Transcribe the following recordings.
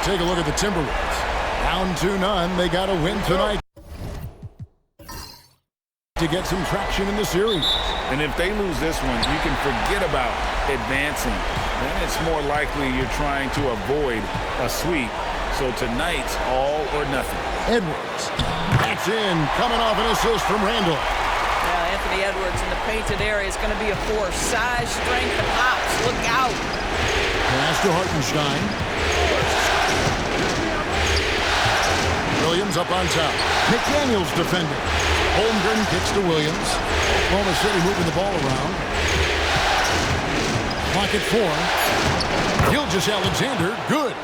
take a look at the Timberwolves. Down 2-0. They got to win tonight to get some traction in the series. And if they lose this one, you can forget about advancing. Then it's more likely you're trying to avoid a sweep. So tonight's all or nothing. Edwards. That's in. Coming off an assist from Randall. Yeah, Anthony Edwards in the painted area is going to be a force. Size, strength, and hops. Look out. Pass to Hartenstein. Williams up on top. McDaniels defending. Holmgren kicks to Williams. Oklahoma City moving the ball around. Clock at 4. Gilgeous-Alexander, good.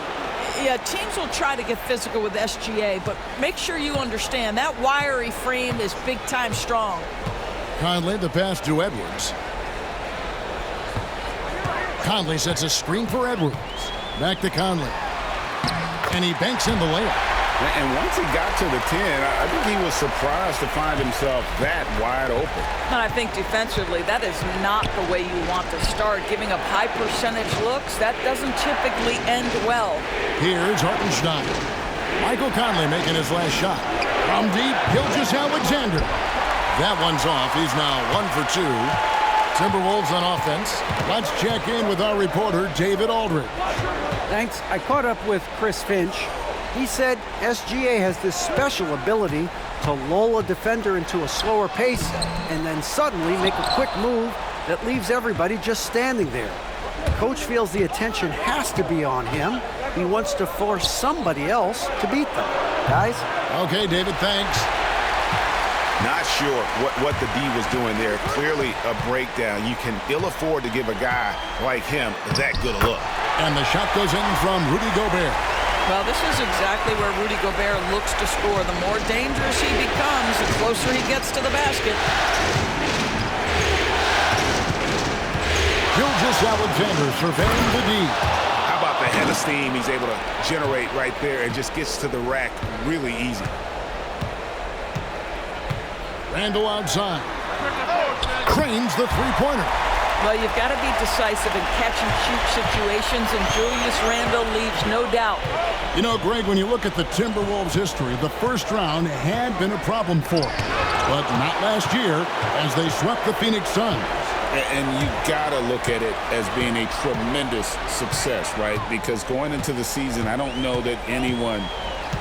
Yeah, teams will try to get physical with SGA, but make sure you understand that wiry frame is big-time strong. Conley, the pass to Edwards. Conley sets a screen for Edwards. Back to Conley. And he banks in the layup. And once he got to the 10, I think he was surprised to find himself that wide open. And I think defensively, that is not the way you want to start. Giving up high percentage looks, that doesn't typically end well. Here's Hartenstein. Michael Conley making his last shot. From deep, Gilgeous-Alexander. That one's off. He's now 1 for 2. Timberwolves on offense. Let's check in with our reporter, David Aldridge. Thanks. I caught up with Chris Finch. He said SGA has this special ability to lull a defender into a slower pace and then suddenly make a quick move that leaves everybody just standing there. Coach feels the attention has to be on him. He wants to force somebody else to beat them. Guys? Okay, David, thanks. Not sure what the D was doing there. Clearly a breakdown. You can ill afford to give a guy like him that good a look. And the shot goes in from Rudy Gobert. Well, this is exactly where Rudy Gobert looks to score. The more dangerous he becomes, the closer he gets to the basket. Gilgeous-Alexander surveying the D. How about the head of steam he's able to generate right there and just gets to the rack really easy. Randall outside. Cranes the three-pointer. Well, you've got to be decisive in catch-and-shoot situations, and Julius Randle leaves no doubt. You know, Greg, when you look at the Timberwolves' history, the first round had been a problem for them. But not last year, as they swept the Phoenix Suns. And you got to look at it as being a tremendous success, right? Because going into the season, I don't know that anyone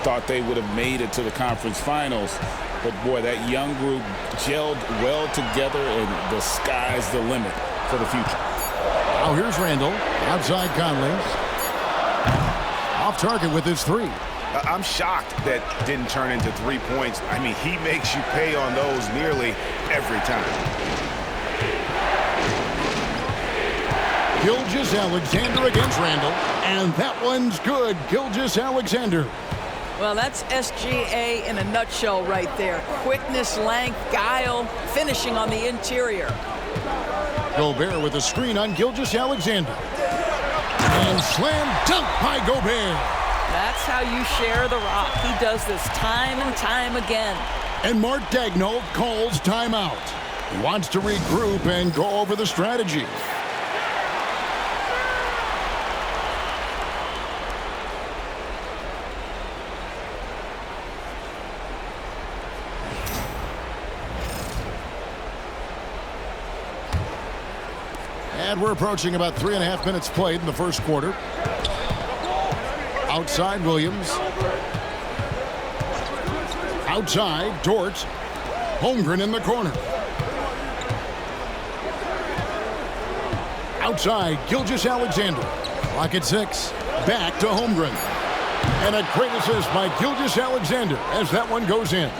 thought they would have made it to the conference finals. But, boy, that young group gelled well together, and the sky's the limit for the future. Now here's Randall. Outside Conley. Off target with his three. I'm shocked that didn't turn into 3 points. I mean, he makes you pay on those nearly every time. Gilgeous-Alexander against Randall. And that one's good. Gilgeous-Alexander. Well, that's SGA in a nutshell right there. Quickness, length, guile, finishing on the interior. Gobert with a screen on Gilgeous-Alexander. And slam dunk by Gobert. That's how you share the rock. He does this time and time again. And Mark Daigneault calls timeout. He wants to regroup and go over the strategy. And we're approaching about 3.5 minutes played in the first quarter. Outside, Williams. Outside, Dort. Holmgren in the corner. Outside, Gilgeous-Alexander. Clock at 6. Back to Holmgren. And a great assist by Gilgeous-Alexander as that one goes in.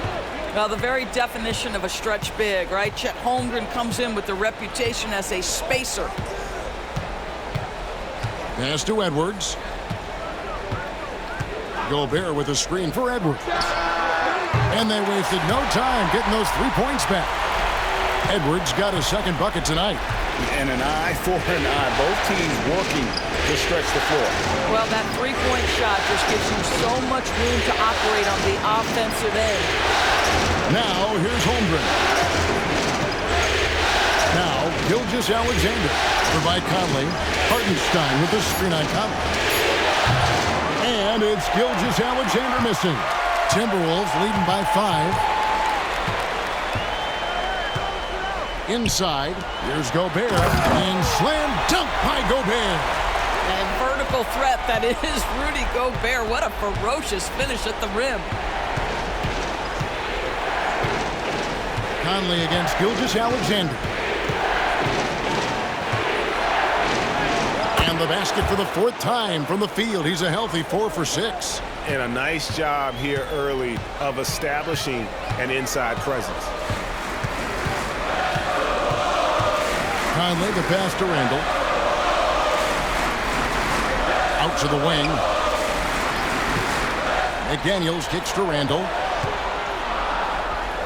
Well, the very definition of a stretch big, right? Chet Holmgren comes in with the reputation as a spacer. Pass to Edwards. Gobert with a screen for Edwards. And they wasted no time getting those 3 points back. Edwards got a second bucket tonight. And an eye for an eye. Both teams working to stretch the floor. Well, that three-point shot just gives you so much room to operate on the offensive end. Now, here's Holmgren. Now, Gilgeous-Alexander. Provide Conley. Hartenstein with the screen on Conley. And And it's Gilgeous-Alexander missing. Timberwolves leading by 5. Inside, here's Gobert, and slam dunk by Gobert. And vertical threat, that is Rudy Gobert. What a ferocious finish at the rim. Conley against Gilgeous-Alexander. And the basket for the 4th time from the field. He's a healthy 4 for 6. And a nice job here early of establishing an inside presence. Conley, the pass to Randall. Out to the wing. McDaniels kicks to Randall.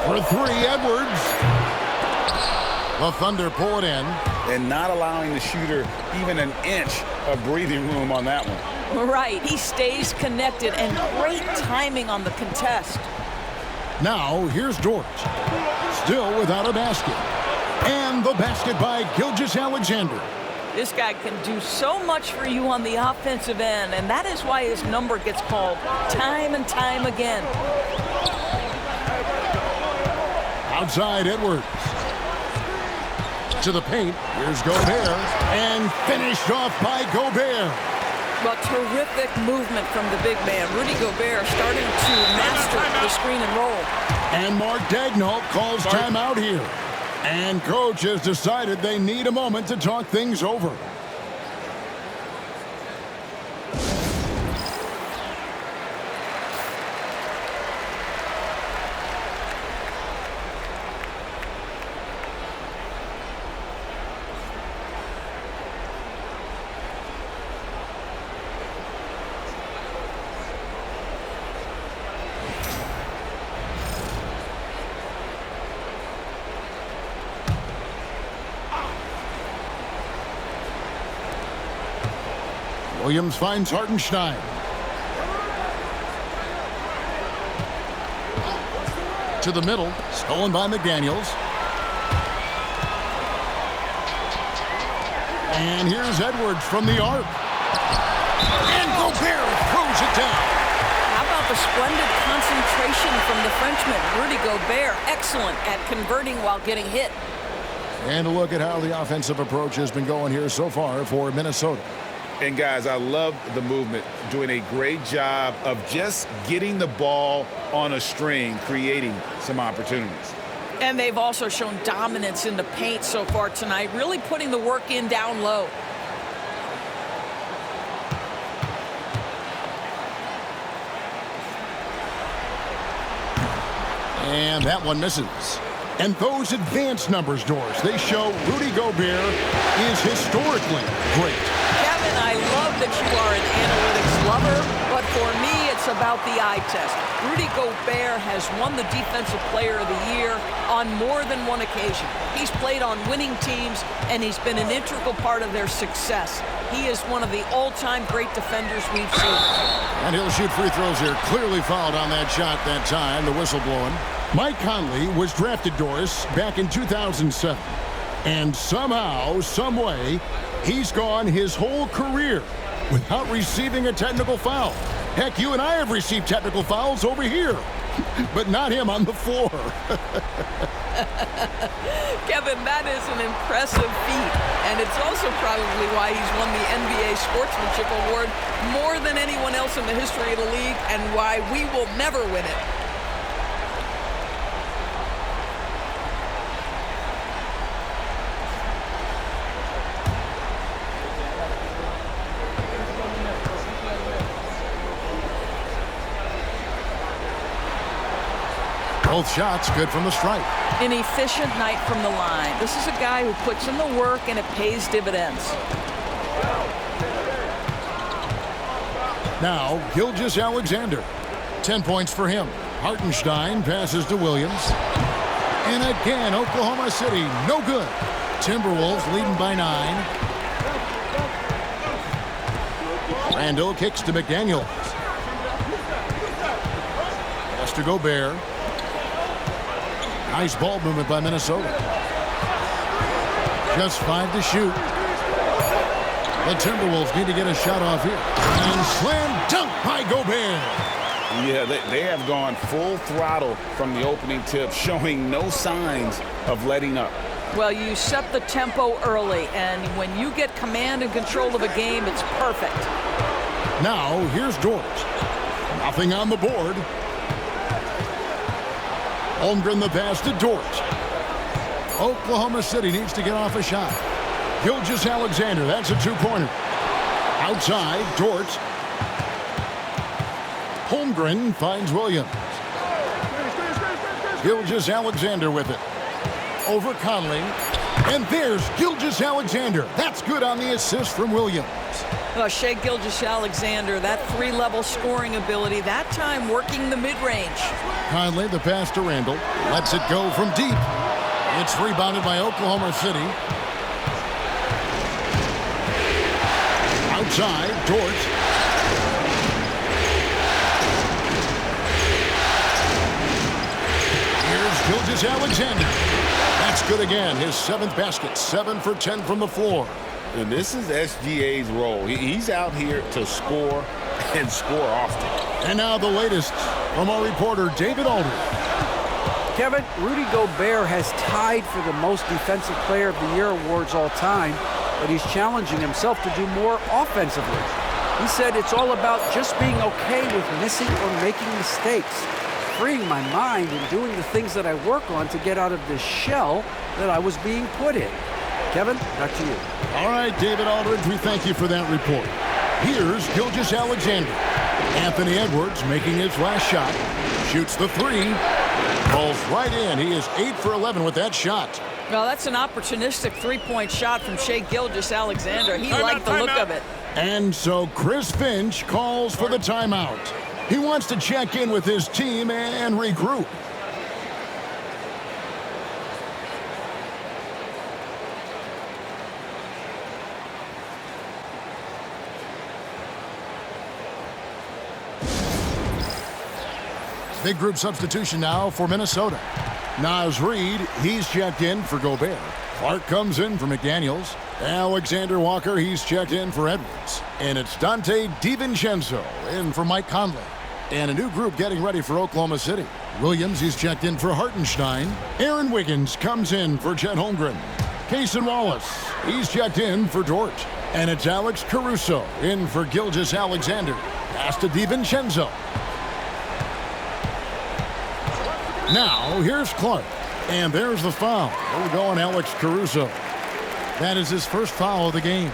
For 3, Edwards. The Thunder pull it in. And not allowing the shooter even an inch of breathing room on that one. Right, he stays connected, and great timing on the contest. Now, here's Dort. Still without a basket. And the basket by Gilgeous-Alexander. This guy can do so much for you on the offensive end, and that is why his number gets called time and time again. Outside Edwards. To the paint. Here's Gobert. And finished off by Gobert. Well, terrific movement from the big man. Rudy Gobert starting to master the screen and roll. And Mark Daigneault calls timeout here. And coach has decided they need a moment to talk things over. Williams finds Hartenstein. To the middle, stolen by McDaniels. And here's Edwards from the arc. And Gobert throws it down. How about the splendid concentration from the Frenchman? Rudy Gobert, excellent at converting while getting hit. And a look at how the offensive approach has been going here so far for Minnesota. And guys, I love the movement, doing a great job of just getting the ball on a string, creating some opportunities. And they've also shown dominance in the paint so far tonight, really putting the work in down low. And that one misses. And those advanced numbers, Doris, they show Rudy Gobert is historically great. Kevin, I love that you are an analytics lover, but for me, it's about the eye test. Rudy Gobert has won the Defensive Player of the Year on more than one occasion. He's played on winning teams, and he's been an integral part of their success. He is one of the all-time great defenders we've seen. And he'll shoot free throws here. Clearly fouled on that shot that time, the whistle blowing. Mike Conley was drafted, Doris, back in 2007. And somehow, some way, he's gone his whole career without receiving a technical foul. Heck, you and I have received technical fouls over here, but not him on the floor. Kevin, that is an impressive feat, and it's also probably why he's won the NBA Sportsmanship Award more than anyone else in the history of the league, and why we will never win it. Both shots good from the stripe. An efficient night from the line. This is a guy who puts in the work and it pays dividends. Now, Gilgeous-Alexander. 10 points for him. Hartenstein passes to Williams. And again, Oklahoma City, no good. Timberwolves leading by 9. Randall kicks to McDaniels. Pass to Gobert. Nice ball movement by Minnesota. Just 5 to shoot. The Timberwolves need to get a shot off here. And slam dunk by Gobert. Yeah, they have gone full throttle from the opening tip, showing no signs of letting up. Well, you set the tempo early, and when you get command and control of a game, it's perfect. Now, here's Dort. Nothing on the board. Holmgren the pass to Dort. Oklahoma City needs to get off a shot. Gilgeous-Alexander, that's a two-pointer. Outside, Dort. Holmgren finds Williams. Gilgeous-Alexander with it. Over Conley. And there's Gilgeous-Alexander. That's good on the assist from Williams. Shai Gilgeous-Alexander, that three-level scoring ability, that time working the mid-range. Conley, the pass to Randall. Lets it go from deep. It's rebounded by Oklahoma City. Outside, Dort. Here's Gilgeous-Alexander. That's good again. His 7th basket. 7 for 10 from the floor. And this is SGA's role. He's out here to score and score often. And now the latest from our reporter, David Aldridge. Kevin, Rudy Gobert has tied for the most Defensive Player of the Year awards all time, but he's challenging himself to do more offensively. He said it's all about just being okay with missing or making mistakes, freeing my mind and doing the things that I work on to get out of this shell that I was being put in. Kevin, back to you. All right, David Aldridge, we thank you for that report. Here's Gilgeous-Alexander. Anthony Edwards making his last shot. Shoots the three. Falls right in. He is 8 for 11 with that shot. Well, that's an opportunistic three-point shot from Shai Gilgeous-Alexander. He liked the look of it. And so Chris Finch calls for the timeout. He wants to check in with his team and regroup. Big group substitution now for Minnesota. Naz Reid, he's checked in for Gobert. Clark comes in for McDaniels. Alexander Walker, he's checked in for Edwards. And it's Dante DiVincenzo in for Mike Conley. And a new group getting ready for Oklahoma City. Williams, he's checked in for Hartenstein. Aaron Wiggins comes in for Chet Holmgren. Cason Wallace, he's checked in for Dort. And it's Alex Caruso in for Gilgeous-Alexander. Pass to DiVincenzo. Now, here's Clark. And there's the foul. We're going Alex Caruso. That is his first foul of the game.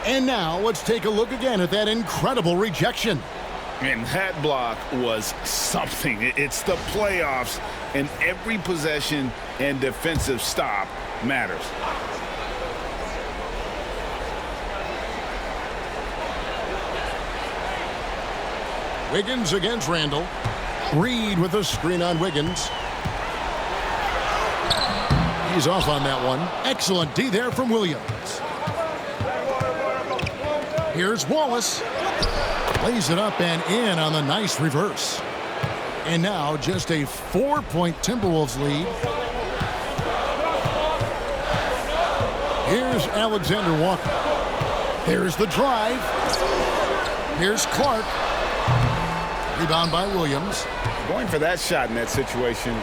And now, let's take a look again at that incredible rejection. And that block was something. It's the playoffs, and every possession and defensive stop matters. Wiggins against Randall. Reid with a screen on Wiggins. He's off on that one. Excellent D there from Williams. Here's Wallace. Lays it up and in on the nice reverse. And now just a 4-point Timberwolves lead. Here's Alexander Walker. Here's the drive. Here's Clark. Rebound by Williams. Going for that shot in that situation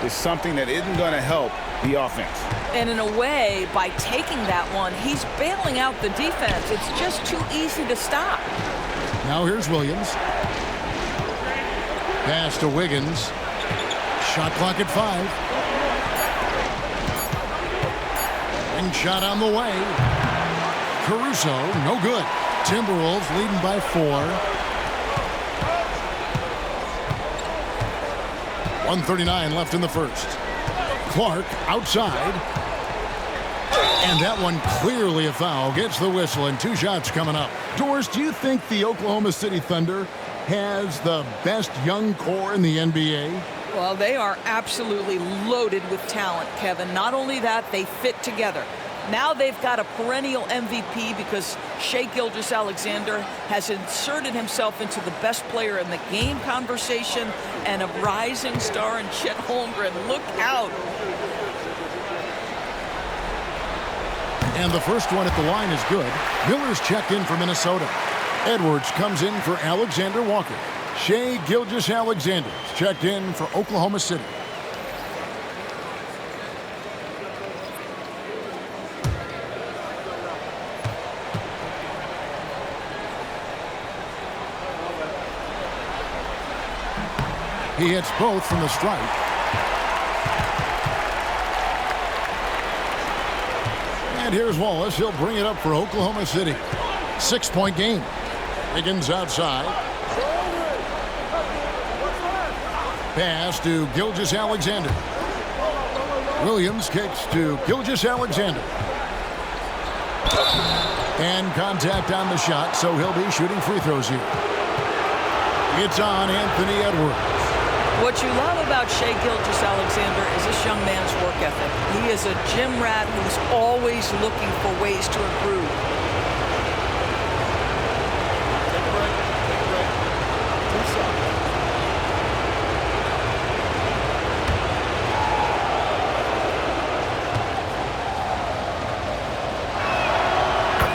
is something that isn't going to help the offense. And in a way, by taking that one, he's bailing out the defense. It's just too easy to stop. Now here's Williams. Pass to Wiggins. Shot clock at 5. And shot on the way. Caruso, no good. Timberwolves leading by 4. 1:39 left in the first. Clark outside. And that one clearly a foul. Gets the whistle and 2 shots coming up. Doris, do you think the Oklahoma City Thunder has the best young core in the NBA? Well, they are absolutely loaded with talent, Kevin. Not only that, they fit together. Now they've got a perennial MVP because Shai Gilgeous-Alexander has inserted himself into the best player in the game conversation, and a rising star in Chet Holmgren. Look out. And the first one at the line is good. Miller's checked in for Minnesota. Edwards comes in for Alexander Walker. Shai Gilgeous-Alexander checked in for Oklahoma City. He hits both from the stripe. And here's Wallace. He'll bring it up for Oklahoma City. 6-point game. Wiggins outside. Pass to Gilgeous-Alexander. Williams kicks to Gilgeous-Alexander. And contact on the shot, so he'll be shooting free throws here. It's on Anthony Edwards. What you love about Shai Gilgeous-Alexander is this young man's work ethic. He is a gym rat who's always looking for ways to improve.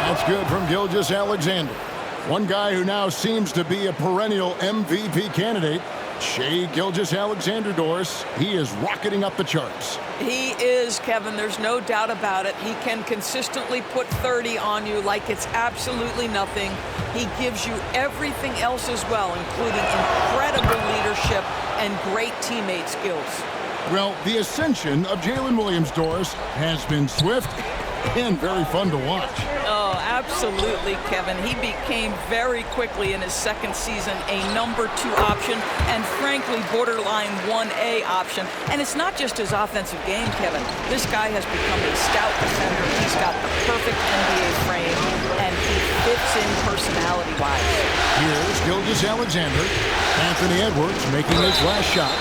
That's good from Gilgeous-Alexander. One guy who now seems to be a perennial MVP candidate. Shai Gilgeous-Alexander, Doris. He is rocketing up the charts. He is, Kevin. There's no doubt about it. He can consistently put 30 on you like it's absolutely nothing. He gives you everything else as well, including incredible leadership and great teammate skills. Well, the ascension of Jalen Williams, Doris, has been swift and very fun to watch. Oh, absolutely, Kevin. He became very quickly in his second season a number 2 option and, frankly, borderline 1A option. And it's not just his offensive game, Kevin. This guy has become a stout defender. He's got the perfect NBA frame, and he fits in personality-wise. Here's Gilgeous-Alexander. Anthony Edwards making his last shot.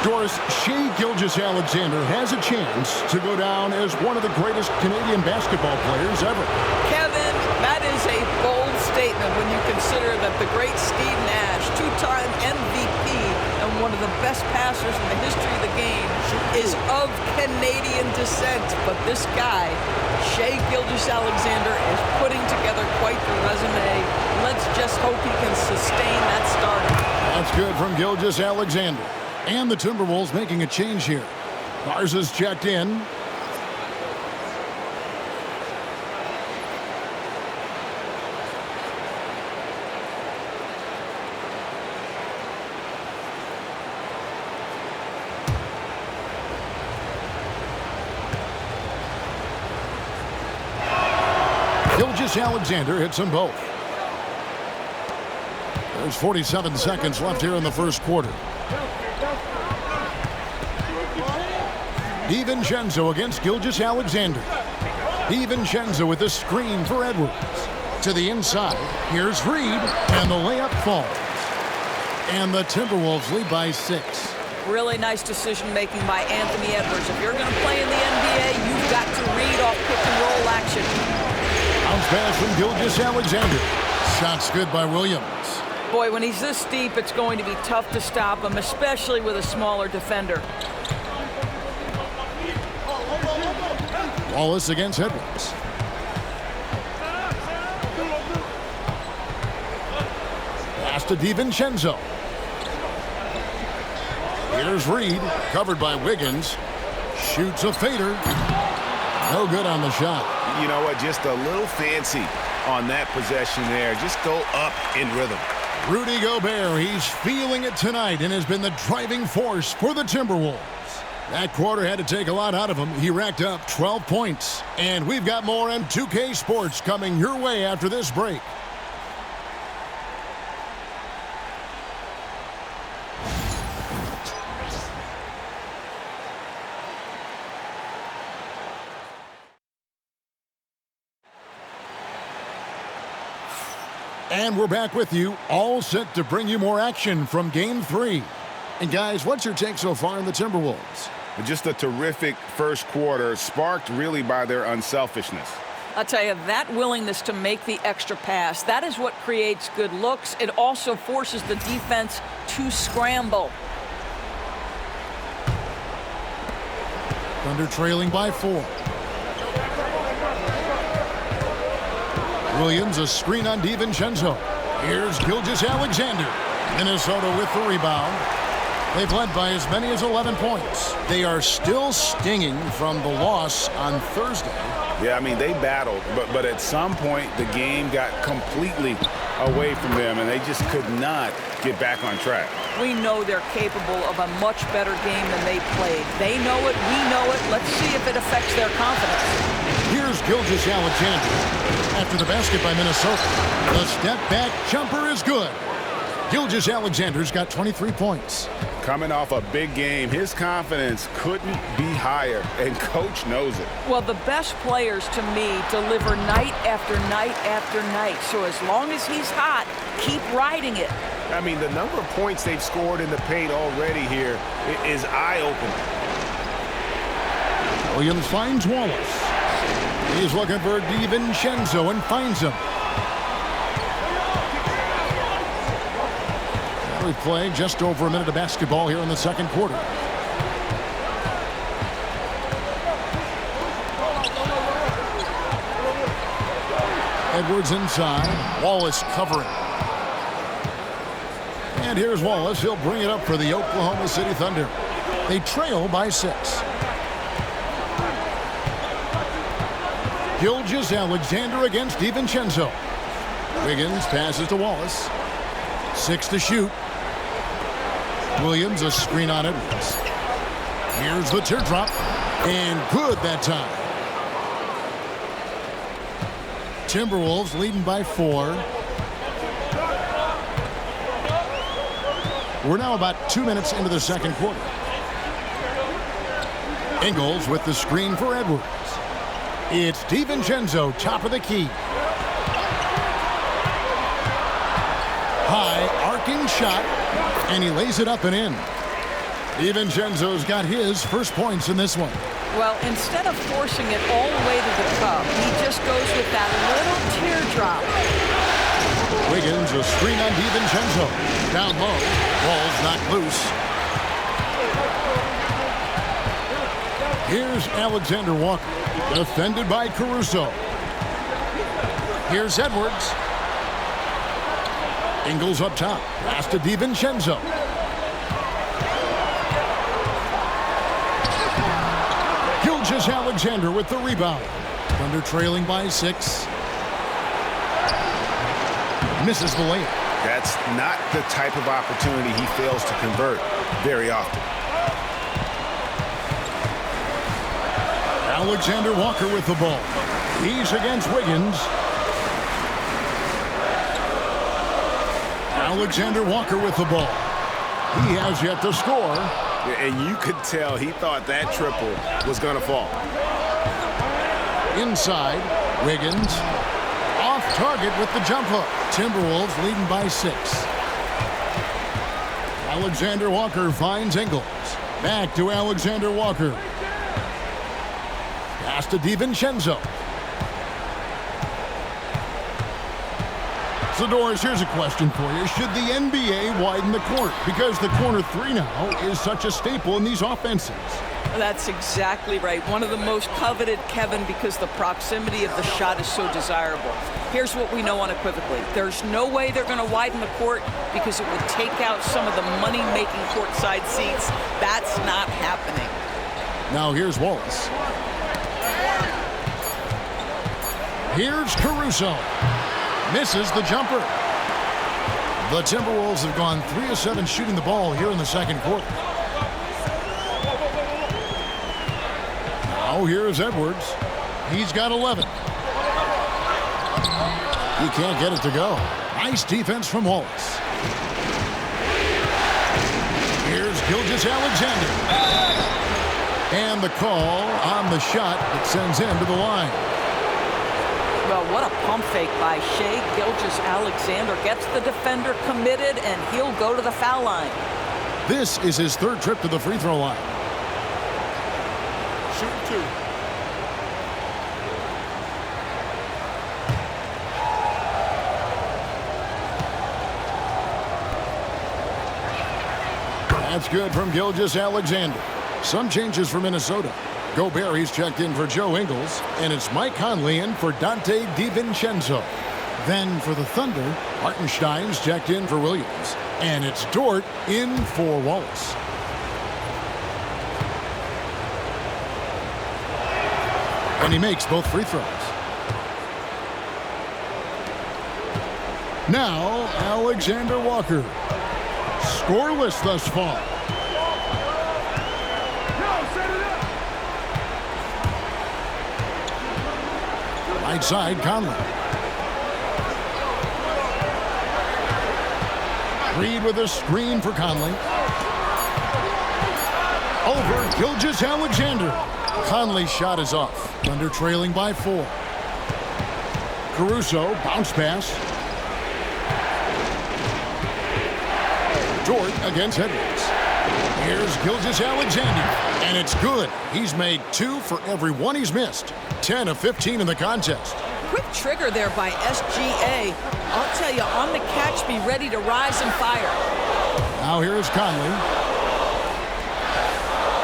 Doris, Shai Gilgeous-Alexander has a chance to go down as one of the greatest Canadian basketball players ever. Kevin, that is a bold statement when you consider that the great Steve Nash, 2-time MVP and one of the best passers in the history of the game, is of Canadian descent. But this guy, Shai Gilgeous-Alexander, is putting together quite the resume. Let's just hope he can sustain that start. That's good from Gilgeous-Alexander. And the Timberwolves making a change here. Garza's checked in. Gilgeous-Alexander hits them both. There's 47 seconds left here in the first quarter. DiVincenzo against Gilgeous-Alexander. DiVincenzo with the screen for Edwards. To the inside. Here's Reed, and the layup falls. And the Timberwolves lead by 6. Really nice decision-making by Anthony Edwards. If you're going to play in the NBA, you've got to read off pick-and-roll action. Bounce pass from Gilgeous-Alexander. Shot's good by Williams. Boy, when he's this deep, it's going to be tough to stop him, especially with a smaller defender. Wallace against Edwards. Pass to DiVincenzo. Here's Reed, covered by Wiggins. Shoots a fader. No good on the shot. You know what? Just a little fancy on that possession there. Just go up in rhythm. Rudy Gobert, he's feeling it tonight and has been the driving force for the Timberwolves. That quarter had to take a lot out of him. He racked up 12 points. And we've got more on 2K Sports coming your way after this break. And we're back with you, all set to bring you more action from Game 3. And guys, what's your take so far in the Timberwolves? Just a terrific first quarter, sparked really by their unselfishness. I'll tell you, that willingness to make the extra pass, that is what creates good looks. It also forces the defense to scramble. Thunder trailing by 4. Williams, a screen on DiVincenzo. Here's Gilgeous-Alexander. Minnesota with the rebound. They've led by as many as 11 points. They are still stinging from the loss on Thursday. Yeah, I mean, they battled, but at some point, the game got completely away from them, and they just could not get back on track. We know they're capable of a much better game than they played. They know it, we know it. Let's see if it affects their confidence. Here's Gilgeous-Alexander. After the basket by Minnesota, the step-back jumper is good. Gilgeous-Alexander's got 23 points. Coming off a big game, his confidence couldn't be higher, and Coach knows it. Well, the best players, to me, deliver night after night after night. So as long as he's hot, keep riding it. I mean, the number of points they've scored in the paint already here is eye-opening. Williams finds Wallace. He's looking for DiVincenzo and finds him. We play just over a minute of basketball here in the second quarter. Edwards inside. Wallace covering. And here's Wallace. He'll bring it up for the Oklahoma City Thunder. They trail by 6. Gilgeous-Alexander against DiVincenzo. Wiggins passes to Wallace. 6 to shoot. Williams, a screen on Edwards. Here's the teardrop. And good that time. Timberwolves leading by 4. We're now about 2 minutes into the second quarter. Ingles with the screen for Edwards. It's DiVincenzo, top of the key. High arcing shot, and he lays it up and in. DiVincenzo's got his first points in this one. Well, instead of forcing it all the way to the cup, he just goes with that little teardrop. Wiggins, a screen on DiVincenzo. Down low, ball's knocked loose. Here's Alexander Walker, defended by Caruso. Here's Edwards. Ingles up top. Pass to DiVincenzo. Gilgeous-Alexander with the rebound. Thunder trailing by 6. Misses the layup. That's not the type of opportunity he fails to convert very often. Alexander Walker with the ball. He's against Wiggins. Alexander Walker with the ball. He has yet to score. And you could tell he thought that triple was going to fall. Inside, Wiggins. Off target with the jump hook. Timberwolves leading by 6. Alexander Walker finds Ingles. Back to Alexander Walker. Pass to DiVincenzo. Zadores, here's a question for you. Should the NBA widen the court? Because the corner 3 now is such a staple in these offenses. That's exactly right. One of the most coveted, Kevin, because the proximity of the shot is so desirable. Here's what we know unequivocally. There's no way they're going to widen the court because it would take out some of the money-making courtside seats. That's not happening. Now here's Wallace. Here's Caruso. Misses the jumper. The Timberwolves have gone 3 of 7 shooting the ball here in the second quarter. Now here's Edwards. He's got 11. He can't get it to go. Nice defense from Wallace. Here's Gilgeous-Alexander. And the call on the shot that sends him to the line. Well, what a pump fake by Shai Gilgeous-Alexander. Gets the defender committed, and he'll go to the foul line. This is his 3rd trip to the free throw line. Shoot 2. That's good from Gilgeous-Alexander. Some changes for Minnesota. Gobert, he's checked in for Joe Ingles, and it's Mike Conley in for Dante DiVincenzo. Then for the Thunder, Hartenstein's checked in for Williams, and it's Dort in for Wallace. And he makes both free throws. Now, Alexander Walker. Scoreless thus far. Right side, Conley. Reed with a screen for Conley. Over Gilgeous-Alexander. Conley's shot is off. Thunder trailing by 4. Caruso, bounce pass. Dort against Edwards. Here's Gilgeous-Alexander, and it's good. He's made 2 for every one he's missed. 10 of 15 in the contest. Quick trigger there by SGA. I'll tell you, on the catch, be ready to rise and fire. Now here's Conley.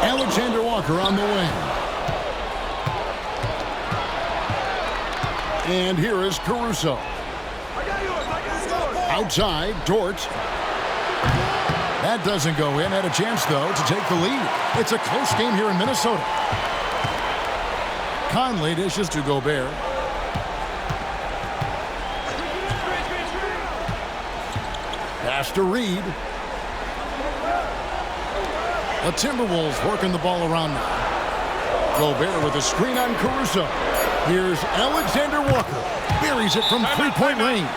Alexander Walker on the wing. And here is Caruso. Outside, Dort. That doesn't go in. Had a chance, though, to take the lead. It's a close game here in Minnesota. Conley dishes to Gobert. Pass to Reed. The Timberwolves working the ball around now. Gobert with a screen on Caruso. Here's Alexander Walker. Buries it from three-point range.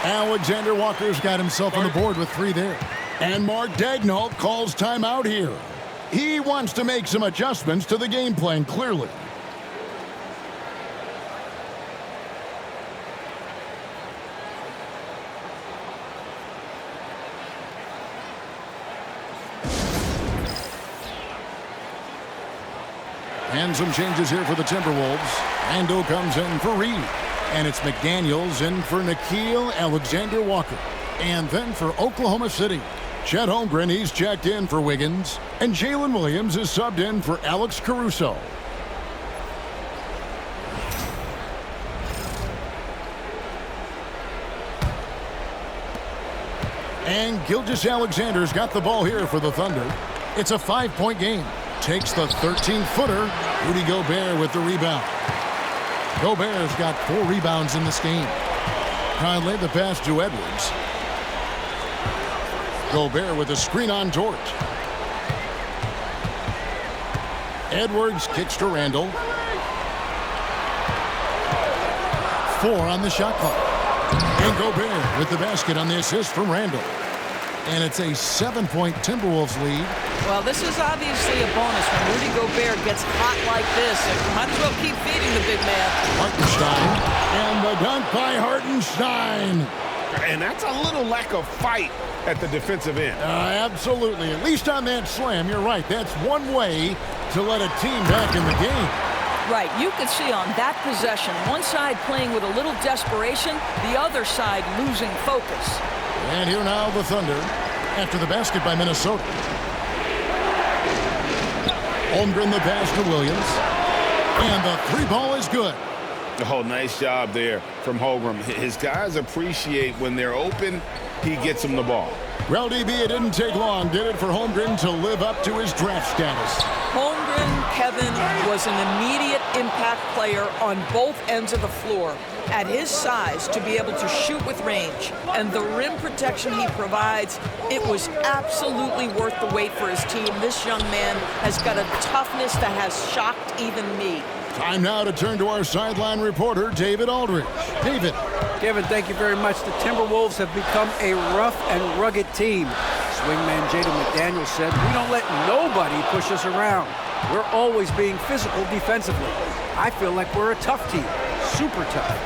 Alexander Walker's got himself on the board with 3 there. And Mark Daigneault calls timeout here. He wants to make some adjustments to the game plan, clearly. And some changes here for the Timberwolves. Randle comes in for Reed. And it's McDaniels in for Nickeil Alexander-Walker. And then for Oklahoma City, Chet Holmgren, he's checked in for Wiggins. And Jalen Williams is subbed in for Alex Caruso. And Gilgeous-Alexander's got the ball here for the Thunder. It's a 5-point game. Takes the 13-footer. Rudy Gobert with the rebound. Gobert's got 4 rebounds in this game. Conley the pass to Edwards. Gobert with a screen on Dort. Edwards kicks to Randle. 4 on the shot clock. And Gobert with the basket on the assist from Randle. And it's a 7-point Timberwolves lead. Well, this is obviously a bonus when Rudy Gobert gets hot like this. You might as well keep feeding the big man. Hartenstein. And the dunk by Hartenstein. And that's a little lack of fight at the defensive end. Absolutely. At least on that slam, you're right. That's one way to let a team back in the game. Right. You could see on that possession, one side playing with a little desperation, the other side losing focus. And here now the Thunder after the basket by Minnesota. Holmgren the pass to Williams. And the 3-ball is good. Oh, nice job there from Holmgren. His guys appreciate when they're open, he gets them the ball. Well, DB, it didn't take long, did it, for Holmgren to live up to his draft status? Holmgren, Kevin, was an immediate impact player on both ends of the floor. At his size, to be able to shoot with range and the rim protection he provides, it was absolutely worth the wait for his team. This young man has got a toughness that has shocked even me. Time now to turn to our sideline reporter, David Aldridge. David. Kevin, thank you very much. The Timberwolves have become a rough and rugged team. Swingman Jaden McDaniels said, "We don't let nobody push us around. We're always being physical defensively. I feel like we're a tough team, super tough."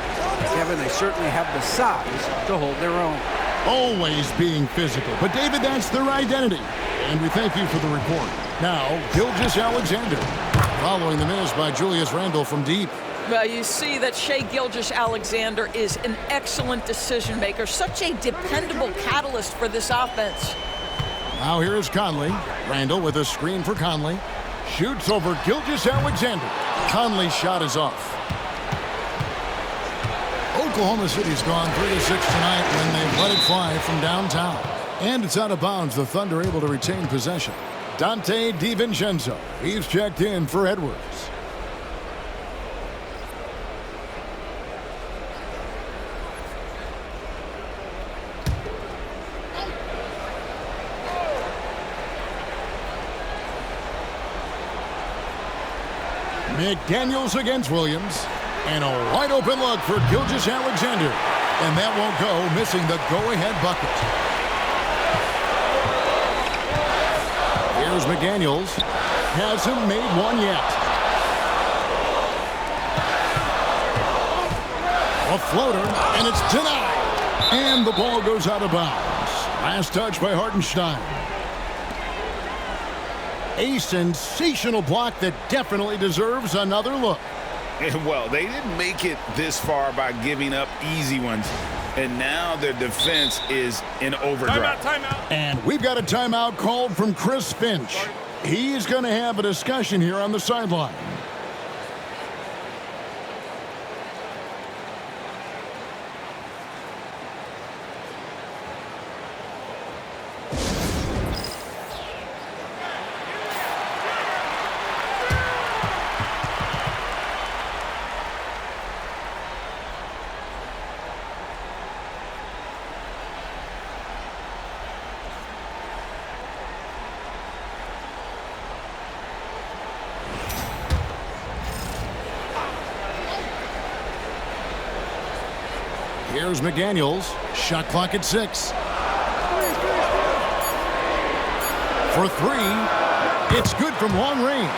Kevin, they certainly have the size to hold their own. Always being physical. But, David, that's their identity. And we thank you for the report. Now, Gilgeous-Alexander. Following the miss by Julius Randle from deep. Well, you see that Shai Gilgeous-Alexander is an excellent decision maker, such a dependable catalyst for this offense. Now here is Conley. Randle with a screen for Conley. Shoots over Gilgeous-Alexander. Conley's shot is off. Oklahoma City's gone 3-6 tonight when they've let it fly from downtown. And it's out of bounds. The Thunder able to retain possession. Dante DiVincenzo. He's checked in for Edwards. McDaniels against Williams. And a wide open look for Gilgeous-Alexander. And that won't go, missing the go-ahead bucket. Here's McDaniels. Hasn't made one yet. A floater, and it's denied. And the ball goes out of bounds. Last touch by Hartenstein. A sensational block that definitely deserves another look. Well, they didn't make it this far by giving up easy ones. And now their defense is in overdrive. Timeout. And we've got a timeout called from Chris Finch. He's going to have a discussion here on the sideline. Here's McDaniels. Shot clock at 6. For 3. It's good from long range.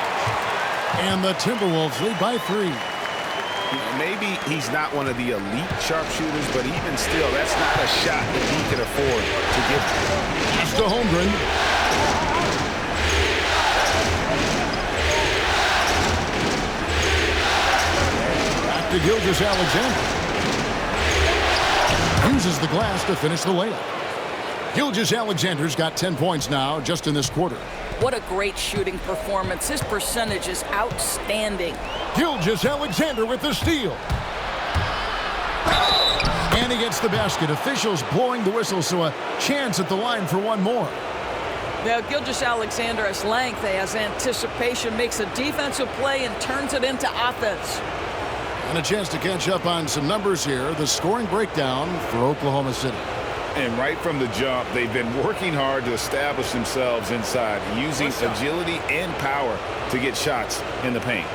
And the Timberwolves lead by 3. Maybe he's not one of the elite sharpshooters, but even still, that's not a shot that he can afford to give. Pass to Holmgren. Back to Gilgeous-Alexander. Uses the glass to finish the layup. Gilgeous-Alexander's got 10 points now just in this quarter. What a great shooting performance. His percentage is outstanding. Gilgeous-Alexander with the steal. And he gets the basket. Officials blowing the whistle, so a chance at the line for one more. Now, Gilgeous-Alexander has length, has anticipation, makes a defensive play, and turns it into offense. And a chance to catch up on some numbers here. The scoring breakdown for Oklahoma City. And right from the jump, they've been working hard to establish themselves inside, using agility and power to get shots in the paint.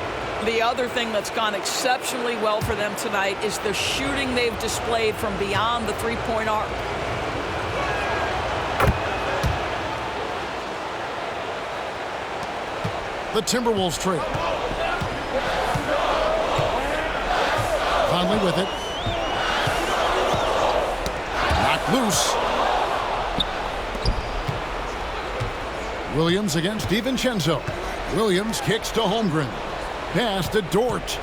The other thing that's gone exceptionally well for them tonight is the shooting they've displayed from beyond the three-point arc. The Timberwolves trail. Conley with it. Knocked loose. Williams against DiVincenzo. Williams kicks to Holmgren. Pass to Dort.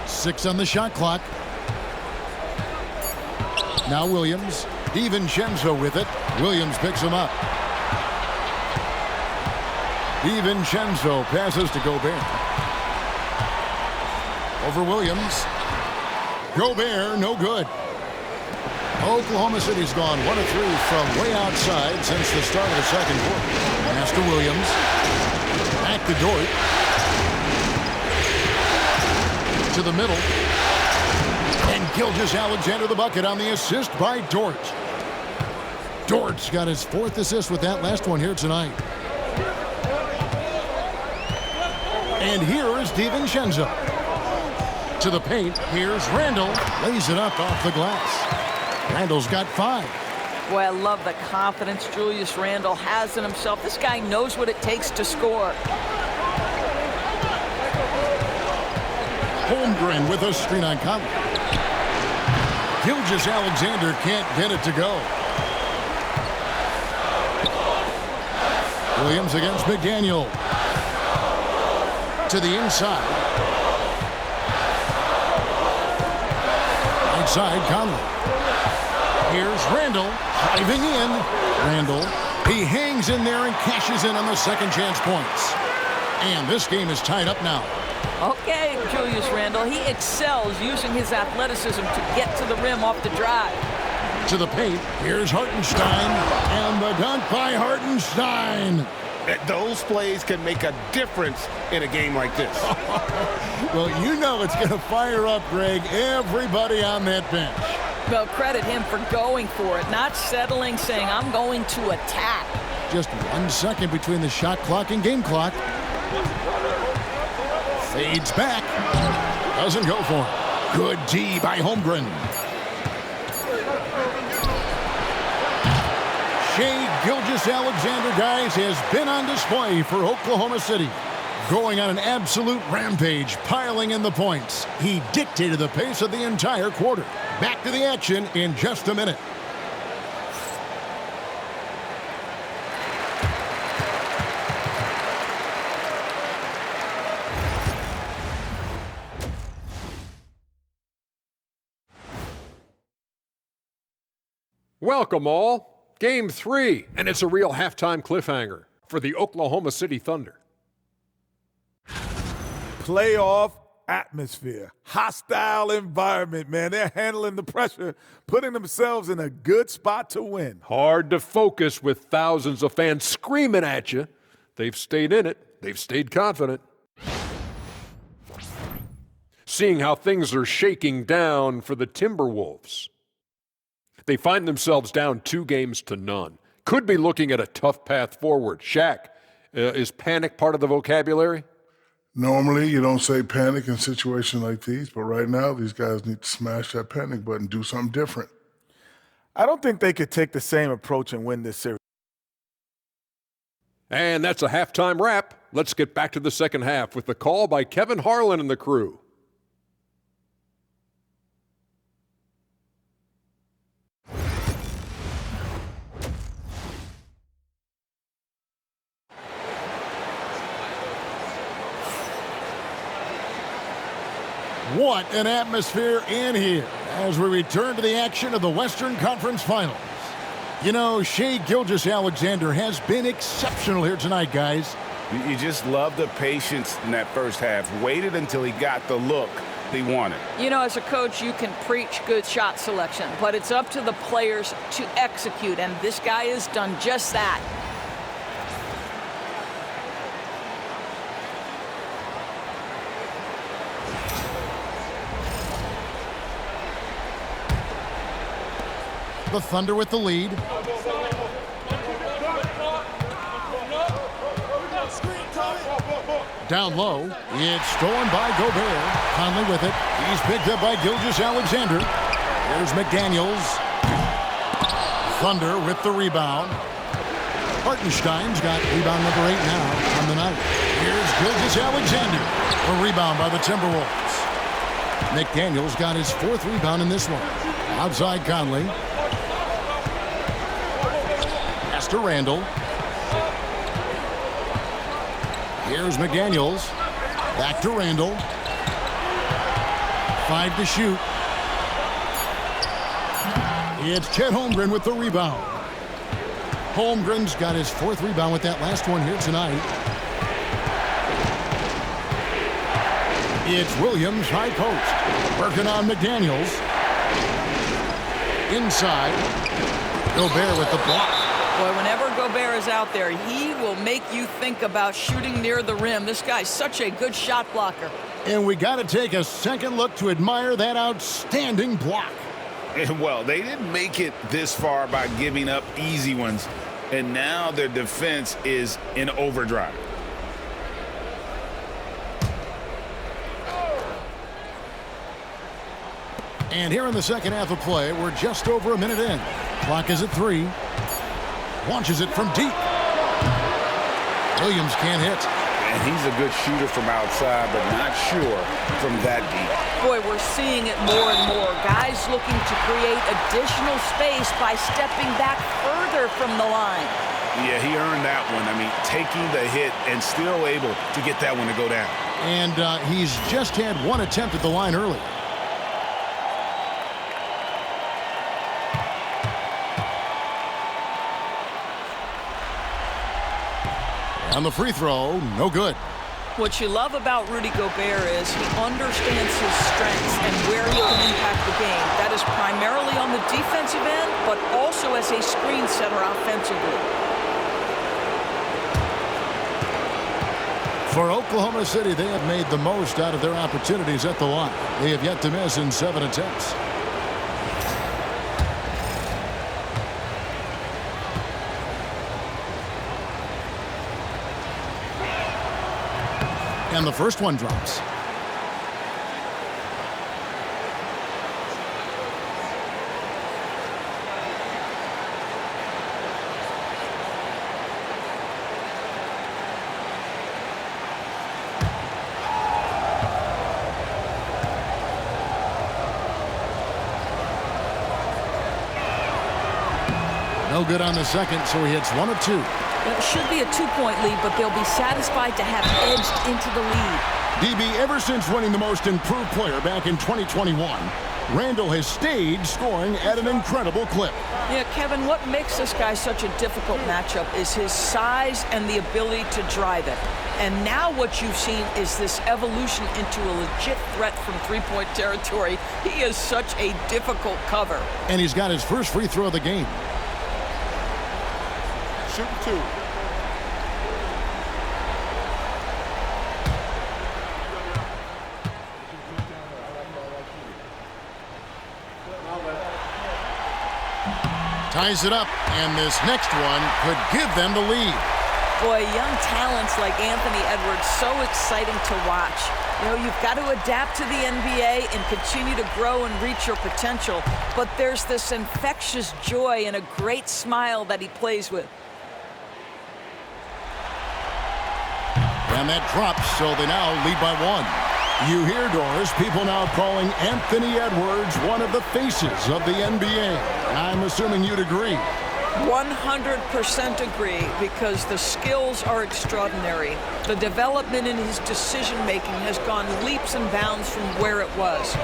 Six on the shot clock. Now Williams. DiVincenzo with it. Williams picks him up. DiVincenzo passes to Gobert. Over Williams. Gobert, no good. Oklahoma City's gone 1 of 3 from way outside since the start of the second quarter. Pass to Williams. Back to Dort. To the middle. And Gilgeous-Alexander the bucket on the assist by Dort. Dort's got his 4th assist with that last one here tonight. And here is DiVincenzo. To the paint, here's Randall. Lays it up off the glass. Randall's got 5. Boy, I love the confidence Julius Randle has in himself. This guy knows what it takes to score. Holmgren with a screen on Conley. Gilgeous-Alexander can't get it to go. Williams against McDaniel. To the inside. Right side, Conley. Here's Randall driving in. Randall, he hangs in there and cashes in on the second chance points. And this game is tied up now. Okay, Julius Randle, he excels using his athleticism to get to the rim off the drive. To the paint, here's Hartenstein, and the dunk by Hartenstein. Those plays can make a difference in a game like this. Well, you know it's going to fire up, Greg, everybody on that bench. Well, credit him for going for it, not settling, saying, I'm going to attack. Just 1 second between the shot clock and game clock. Fades back. Doesn't go for it. Good D by Holmgren. Shai Gilgeous-Alexander, guys, has been on display for Oklahoma City. Going on an absolute rampage, piling in the points. He dictated the pace of the entire quarter. Back to the action in just a minute. Welcome all. Game 3, and it's a real halftime cliffhanger for the Oklahoma City Thunder. Playoff atmosphere, hostile environment, man. They're handling the pressure, putting themselves in a good spot to win. Hard to focus with thousands of fans screaming at you. They've stayed in it. They've stayed confident. Seeing how things are shaking down for the Timberwolves. They find themselves down 2-0. Could be looking at a tough path forward. Shaq, is panic part of the vocabulary? Normally, you don't say panic in situations like these, but right now, these guys need to smash that panic button, do something different. I don't think they could take the same approach and win this series. And that's a halftime wrap. Let's get back to the second half with the call by Kevin Harlan and the crew. What an atmosphere in here as we return to the action of the Western Conference Finals. You know, Shai Gilgeous-Alexander has been exceptional here tonight, guys. You just love the patience in that first half. Waited until he got the look he wanted. You know, as a coach, you can preach good shot selection, but it's up to the players to execute, and this guy has done just that. The Thunder with the lead. Down low. It's stolen by Gobert. Conley with it. He's picked up by Gilgeous-Alexander. Here's McDaniels. Thunder with the rebound. Hartenstein's got rebound number 8 now on the night. Here's Gilgeous-Alexander. A rebound by the Timberwolves. McDaniels got his 4th rebound in this one. Outside Conley. To Randall. Here's McDaniels. Back to Randall. 5 to shoot. It's Chet Holmgren with the rebound. Holmgren's got his 4th rebound with that last one here tonight. It's Williams, high post. Working on McDaniels. Inside. Gobert with the block. Boy, whenever Gobert is out there, he will make you think about shooting near the rim. This guy's such a good shot blocker. And we got to take a second look to admire that outstanding block. And well, they didn't make it this far by giving up easy ones, and now their defense is in overdrive. And here in the second half of play, we're just over a minute in. Clock is at 3. Launches it from deep. Williams can't hit. And he's a good shooter from outside, but not sure from that deep. Boy, we're seeing it more and more. Guys looking to create additional space by stepping back further from the line. Yeah, he earned that one. I mean, taking the hit and still able to get that one to go down. And he's just had 1 attempt at the line early. And the free throw, no good. What you love about Rudy Gobert is he understands his strengths and where he can impact the game. That is primarily on the defensive end, but also as a screen setter offensively. For Oklahoma City, they have made the most out of their opportunities at the line. They have yet to miss in 7 attempts. And the first one drops. No good on the second, so he hits 1 of 2. It should be a 2-point lead, but they'll be satisfied to have edged into the lead. DB, ever since winning the most improved player back in 2021, Randall has stayed scoring at an incredible clip. Yeah, Kevin, what makes this guy such a difficult matchup is his size and the ability to drive it. And now what you've seen is this evolution into a legit threat from three-point territory. He is such a difficult cover. And he's got his first free throw of the game. Shoot 2. Ties it up, and this next one could give them the lead. Boy, young talents like Anthony Edwards, so exciting to watch. You know, you've got to adapt to the NBA and continue to grow and reach your potential. But there's this infectious joy and a great smile that he plays with. And that drops, so they now lead by 1. You hear, Doris, people now calling Anthony Edwards one of the faces of the NBA. I'm assuming you'd agree. 100% agree, because the skills are extraordinary. The development in his decision-making has gone leaps and bounds from where it was.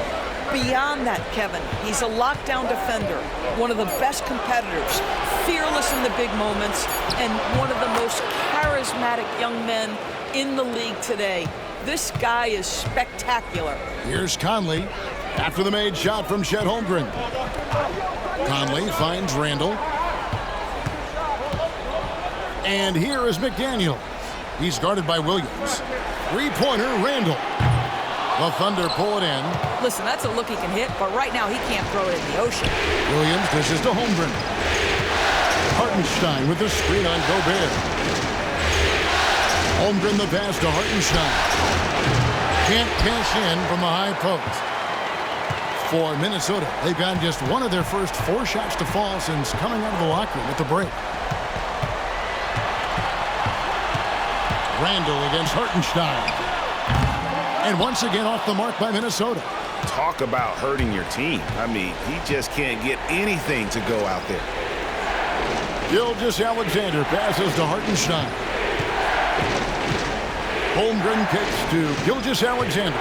Beyond that, Kevin, he's a lockdown defender, one of the best competitors, fearless in the big moments, and one of the most charismatic young men in the league today. This guy is spectacular. Here's Conley after the made shot from Chet Holmgren. Conley finds Randall. And here is McDaniel. He's guarded by Williams. Three-pointer, Randall. The Thunder pull it in. Listen, that's a look he can hit, but right now he can't throw it in the ocean. Williams dishes to Holmgren. Hartenstein with the screen on Gobert. Holmgren the pass to Hartenstein. Can't cash in from the high post. For Minnesota, they've gotten just one of their first 4 shots to fall since coming out of the locker room at the break. Randall against Hartenstein. And once again off the mark by Minnesota. Talk about hurting your team. I mean, he just can't get anything to go out there. Gilgeous-Alexander passes to Hartenstein. Holmgren kicks to Gilgeous-Alexander.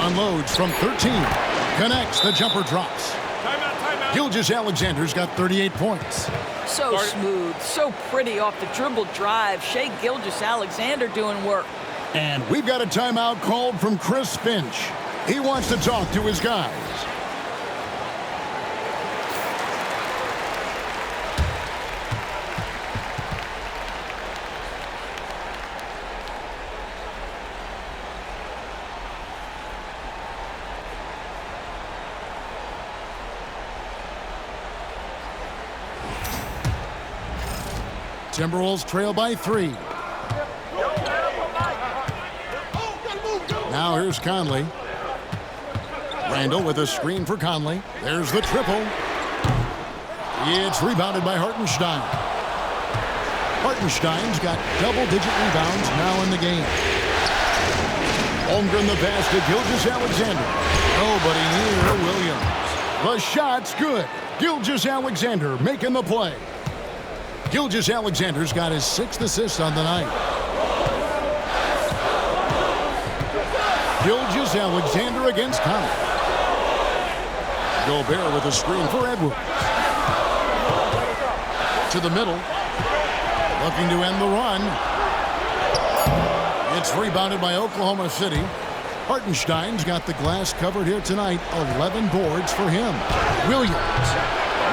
Unloads from 13. Connects. The jumper drops. Timeout. Gilgeous-Alexander's got 38 points. So smooth, so pretty off the dribble drive. Shai Gilgeous-Alexander doing work. And we've got a timeout called from Chris Finch. He wants to talk to his guys. Timberwolves trail by 3. Now here's Conley. Randall with a screen for Conley. There's the triple. It's rebounded by Hartenstein. Hartenstein's got double-digit rebounds now in the game. Holmgren the pass to Gilgeous-Alexander. Nobody near Williams. The shot's good. Gilgeous-Alexander making the play. Gilgeous-Alexander's got his 6th assist on the night. Gilgeous-Alexander against Conley. Gobert with a screen for Edwards. To the middle. Looking to end the run. It's rebounded by Oklahoma City. Hartenstein's got the glass covered here tonight. 11 boards for him. Williams.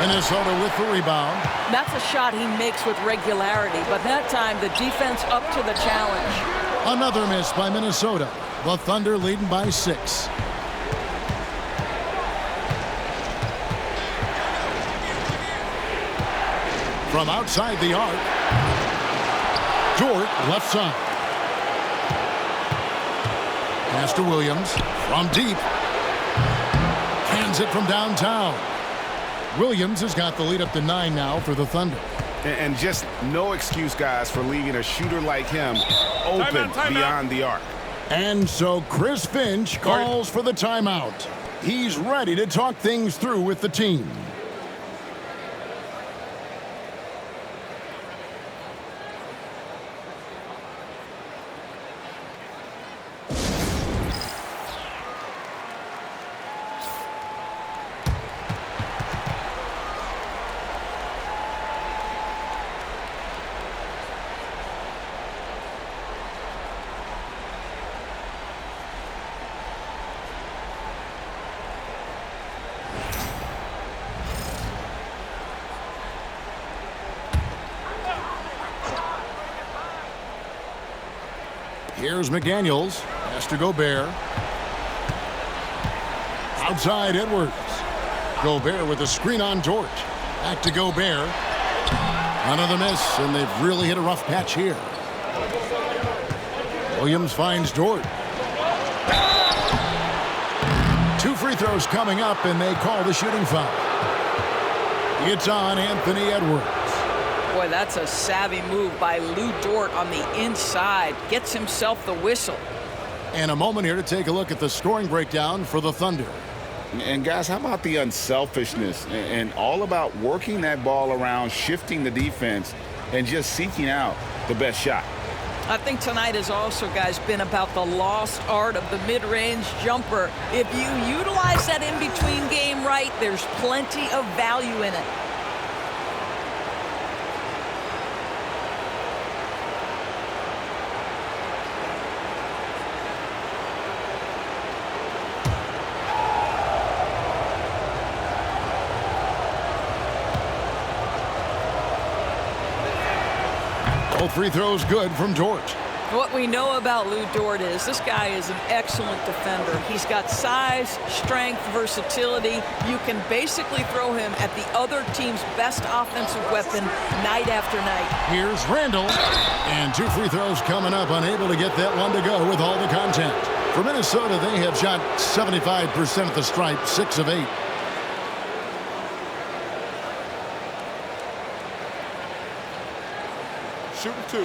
Minnesota with the rebound. That's a shot he makes with regularity, but that time the defense up to the challenge. Another miss by Minnesota. The Thunder leading by 6. From outside the arc. Dort left side. Pass to Williams from deep. Hands it from downtown. Williams has got the lead up to 9 now for the Thunder. And just no excuse, guys, for leaving a shooter like him open beyond the arc. And so Chris Finch calls for the timeout. He's ready to talk things through with the team. Here's McDaniels. Has to Gobert. Outside Edwards. Gobert with a screen on Dort. Back to Gobert. Another miss, and they've really hit a rough patch here. Williams finds Dort. 2 free throws coming up, and they call the shooting foul. It's on Anthony Edwards. Boy, that's a savvy move by Lou Dort on the inside. Gets himself the whistle. And a moment here to take a look at the scoring breakdown for the Thunder. And guys, how about the unselfishness and all about working that ball around, shifting the defense, and just seeking out the best shot? I think tonight has also, guys, been about the lost art of the mid-range jumper. If you utilize that in-between game right, there's plenty of value in it. Both free throws good from Dort. What we know about Lou Dort is this guy is an excellent defender. He's got size, strength, versatility. You can basically throw him at the other team's best offensive weapon night after night. Here's Randall. And 2 free throws coming up, unable to get that one to go with all the contact. For Minnesota, they have shot 75% at the stripe, 6 of 8. Shooting 2.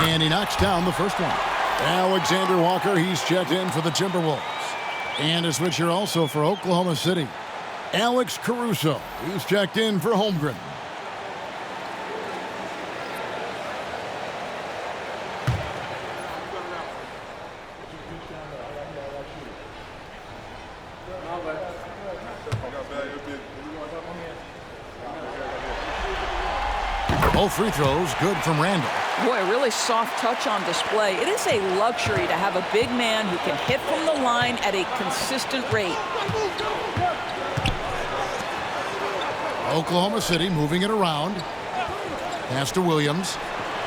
And he knocks down the first one. Alexander Walker, he's checked in for the Timberwolves. And a switcher also for Oklahoma City. Alex Caruso, he's checked in for Holmgren. Both free throws good from Randall. Boy, a really soft touch on display. It is a luxury to have a big man who can hit from the line at a consistent rate. Oklahoma City moving it around. Pass to Williams.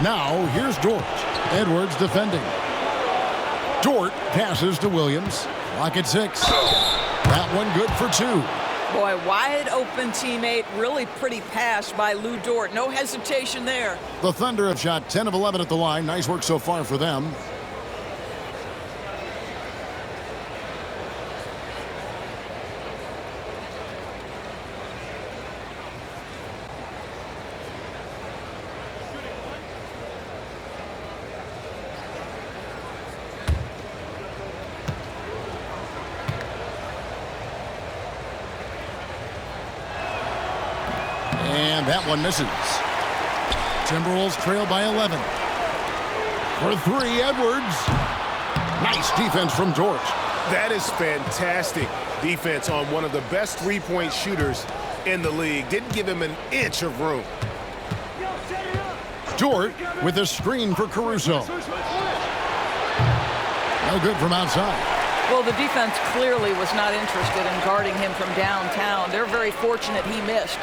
Now here's Dort. Edwards defending. Dort passes to Williams. Lock at 6. That one good for 2. Boy, wide open teammate. Really pretty pass by Lou Dort. No hesitation there. The Thunder have shot 10 of 11 at the line. Nice work so far for them. And that one misses. Timberwolves trail by 11. For three, Edwards. Nice defense from George. That is fantastic defense on one of the best three-point shooters in the league. Didn't give him an inch of room. Dort with a screen for Caruso. No good from outside. Well, the defense clearly was not interested in guarding him from downtown. They're very fortunate he missed.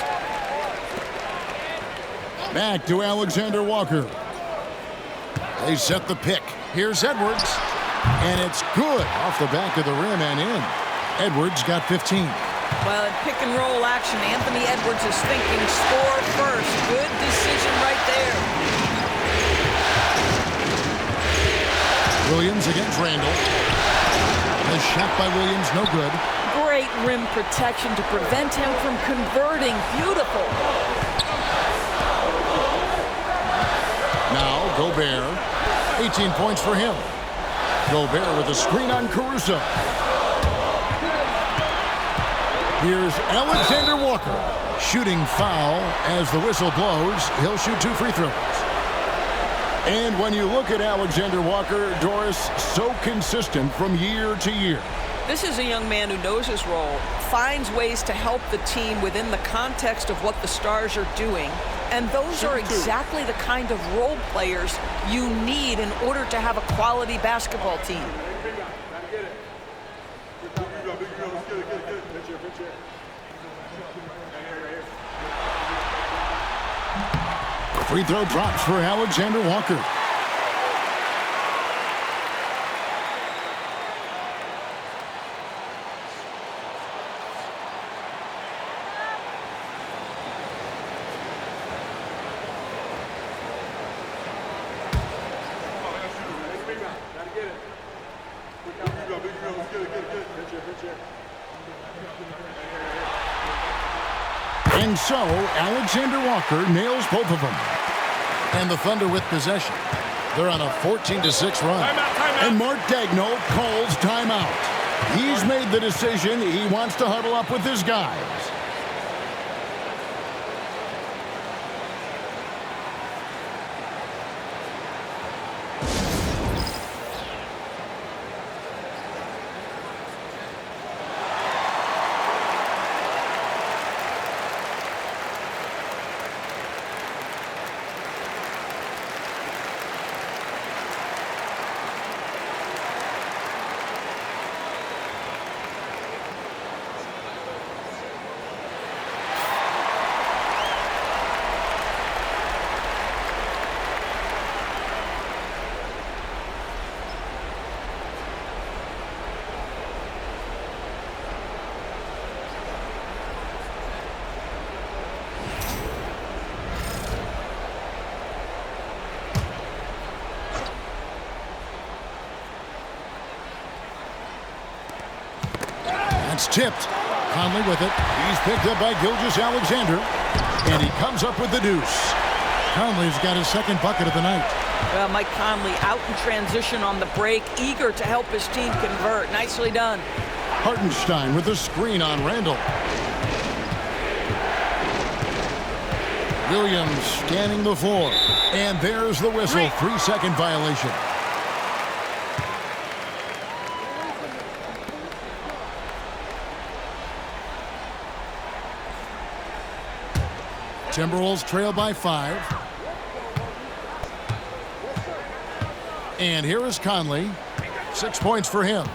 Back to Alexander Walker. They set the pick. Here's Edwards. And it's good off the back of the rim and in. Edwards got 15. Well, in pick and roll action, Anthony Edwards is thinking score first. Good decision right there. Williams against Randall. The shot by Williams, no good. Great rim protection to prevent him from converting. Beautiful. Now Gobert. 18 points for him. Gobert with a screen on Caruso. Here's Alexander Walker. Shooting foul as the whistle blows. He'll shoot 2 free throws. And when you look at Alexander Walker, Doris, so consistent from year to year. This is a young man who knows his role, finds ways to help the team within the context of what the Stars are doing, and those are exactly the kind of role players you need in order to have a quality basketball team. Free throw drops for Alexander Walker. And so, Alexander Walker nails both of them. And the Thunder with possession. They're on a 14-6 run. Timeout. And Mark Daigneault calls timeout. He's made the decision. He wants to huddle up with his guys. It's tipped. Conley with it. He's picked up by Gilgeous-Alexander. And he comes up with the deuce. Conley's got his second bucket of the night. Well, Mike Conley out in transition on the break, eager to help his team convert. Nicely done. Hartenstein with a screen on Randall. Williams scanning the floor. And there's the whistle. 3-second violation. Timberwolves trail by 5. And here is Conley. 6 points for him.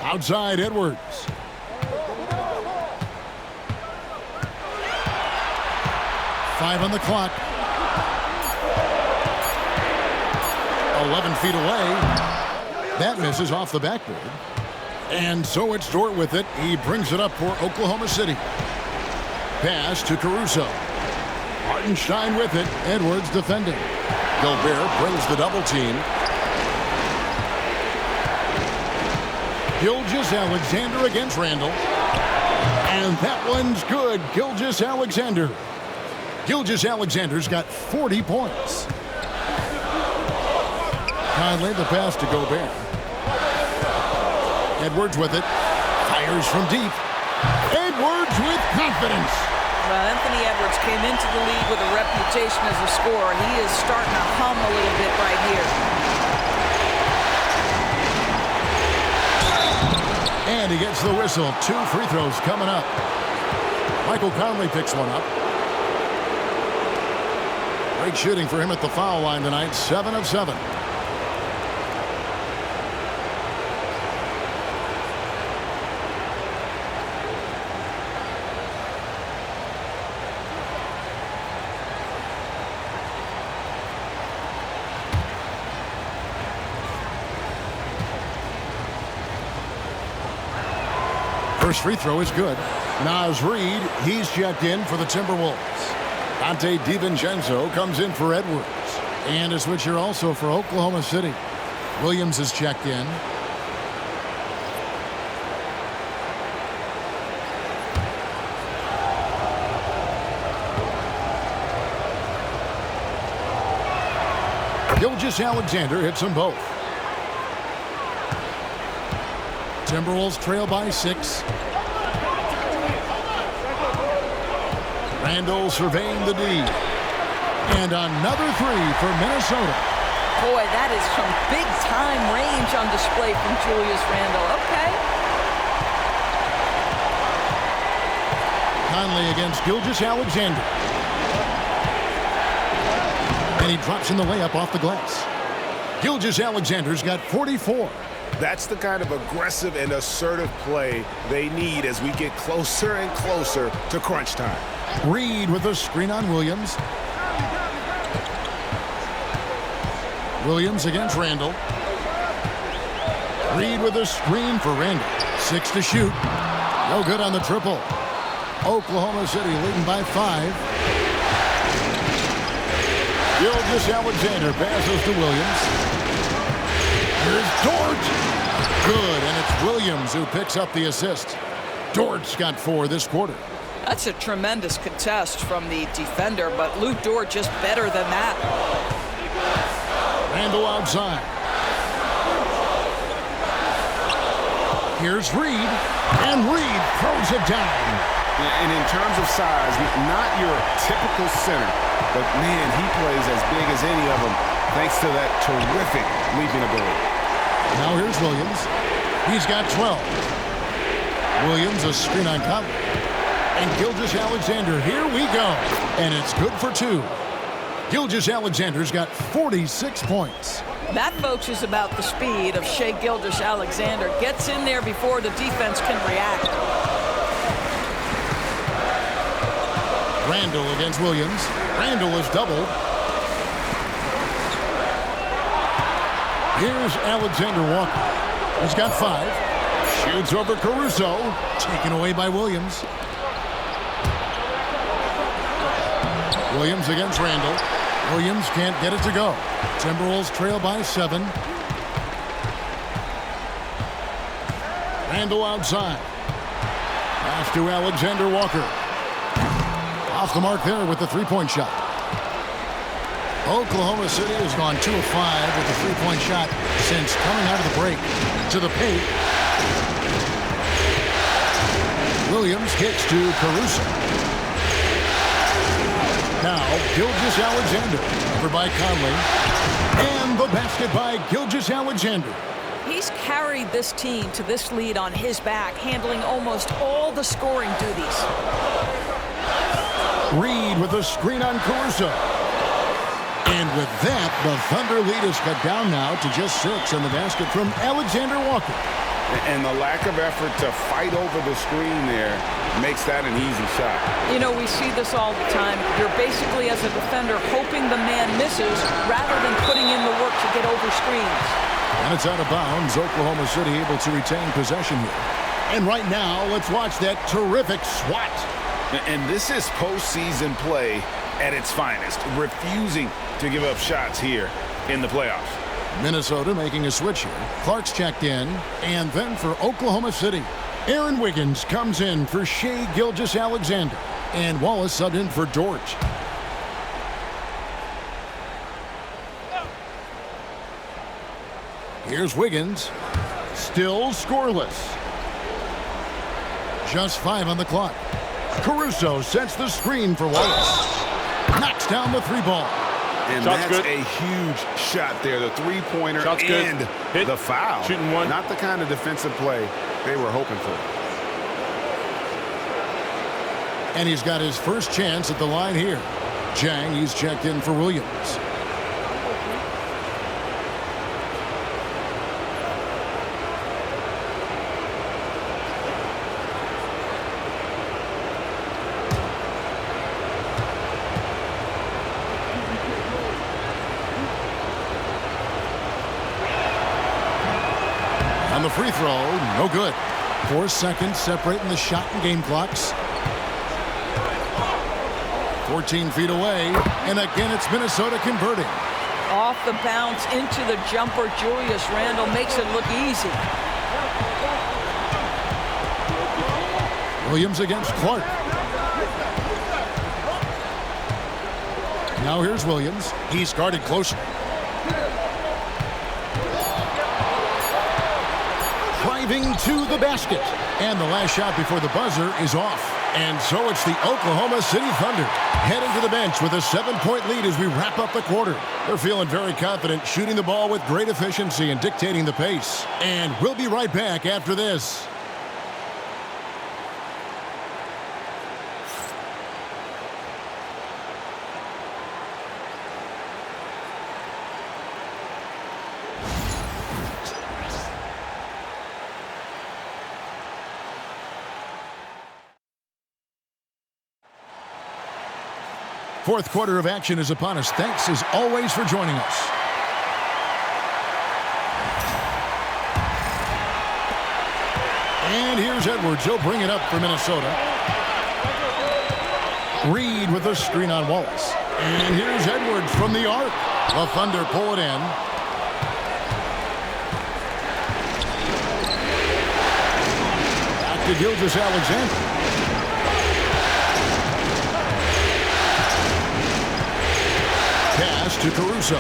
Outside Edwards. Five on the clock. 11 feet away. That misses off the backboard. And so it's Dort with it. He brings it up for Oklahoma City. Pass to Caruso. Hartenstein with it. Edwards defending. Gobert brings the double team. Gilgeous-Alexander against Randall. And that one's good. Gilgeous-Alexander. Gilgeous-Alexander's got 40 points. Conley the pass to Gobert. Edwards with it. Fires from deep. Edwards with confidence. Well, Anthony Edwards came into the league with a reputation as a scorer. He is starting to hum a little bit right here. And he gets the whistle. 2 free throws coming up. Michael Conley picks one up. Great shooting for him at the foul line tonight. 7 of 7. First free throw is good. Naz Reid, he's checked in for the Timberwolves. Dante DiVincenzo comes in for Edwards. And a switcher also for Oklahoma City. Williams is checked in. Gilgeous-Alexander hits them both. Timberwolves trail by 6. Randle surveying the D. And another 3 for Minnesota. Boy, that is some big-time range on display from Julius Randle. Okay. Conley against Gilgeous-Alexander. And he drops in the layup off the glass. Gilgeous-Alexander's got 44. That's the kind of aggressive and assertive play they need as we get closer and closer to crunch time. Reid with a screen on Williams. Williams against Randle. Reid with a screen for Randle. 6 to shoot. No good on the triple. Oklahoma City leading by 5. Gilgeous-Alexander passes to Williams. Here's Dort. Good, and it's Williams who picks up the assist. Dort's got 4 this quarter. That's a tremendous contest from the defender, but Luke Dort just better than that. Randle outside. Here's Reid, and Reid throws it down. And in terms of size, not your typical center, but man, he plays as big as any of them thanks to that terrific leaping ability. Now here's Williams. He's got 12. Williams a screen on Conley. And Gilgeous-Alexander, here we go. And it's good for 2. Gilgeous-Alexander's got 46 points. That, folks, is about the speed of Shai Gilgeous-Alexander. Gets in there before the defense can react. Randle against Williams. Randle is doubled. Here's Alexander Walker. He's got 5. Shoots over Caruso. Taken away by Williams. Williams against Randle. Williams can't get it to go. Timberwolves trail by 7. Randle outside. Pass to Alexander Walker. Off the mark there with the 3-point shot. Oklahoma City has gone 2 of 5 with the 3-point shot since coming out of the break. To the paint. Williams kicks to Caruso. Now, Gilgeous-Alexander, covered by Conley. And the basket by Gilgeous-Alexander. He's carried this team to this lead on his back, handling almost all the scoring duties. Reid with a screen on Caruso. And with that, the Thunder lead is cut down now to just 6 in the basket from Alexander Walker. And the lack of effort to fight over the screen there makes that an easy shot. You know, we see this all the time. You're basically, as a defender, hoping the man misses rather than putting in the work to get over screens. And it's out of bounds. Oklahoma City able to retain possession here. And right now, let's watch that terrific swat. And this is postseason play at its finest, refusing to give up shots here in the playoffs. Minnesota making a switch here. Clark's checked in. And then for Oklahoma City, Aaron Wiggins comes in for Shai Gilgeous-Alexander. And Wallace subbed in for Dort. Here's Wiggins. Still scoreless. Just 5 on the clock. Caruso sets the screen for Wallace. Knocks down the three ball. And Shot's that's good. a huge shot there. The three-pointer Shot's and good. Hit. the foul. Shooting one. Not the kind of defensive play they were hoping for. And he's got his first chance at the line here. Jang, he's checked in for Williams. On the free throw, no good. 4 seconds separating the shot and game clocks. 14 feet away, and again it's Minnesota converting. Off the bounce into the jumper. Julius Randle makes it look easy. Williams against Clark. Now here's Williams. He's guarded closer. Driving to the basket. And the last shot before the buzzer is off. And so it's the Oklahoma City Thunder heading to the bench with a 7-point lead as we wrap up the quarter. They're feeling very confident, shooting the ball with great efficiency and dictating the pace. And we'll be right back after this. Fourth quarter of action is upon us. Thanks as always for joining us. And here's Edwards. He'll bring it up for Minnesota. Reed with a screen on Wallace. And here's Edwards from the arc. The Thunder pull it in. Back to Gilgeous-Alexander. Pass to Caruso.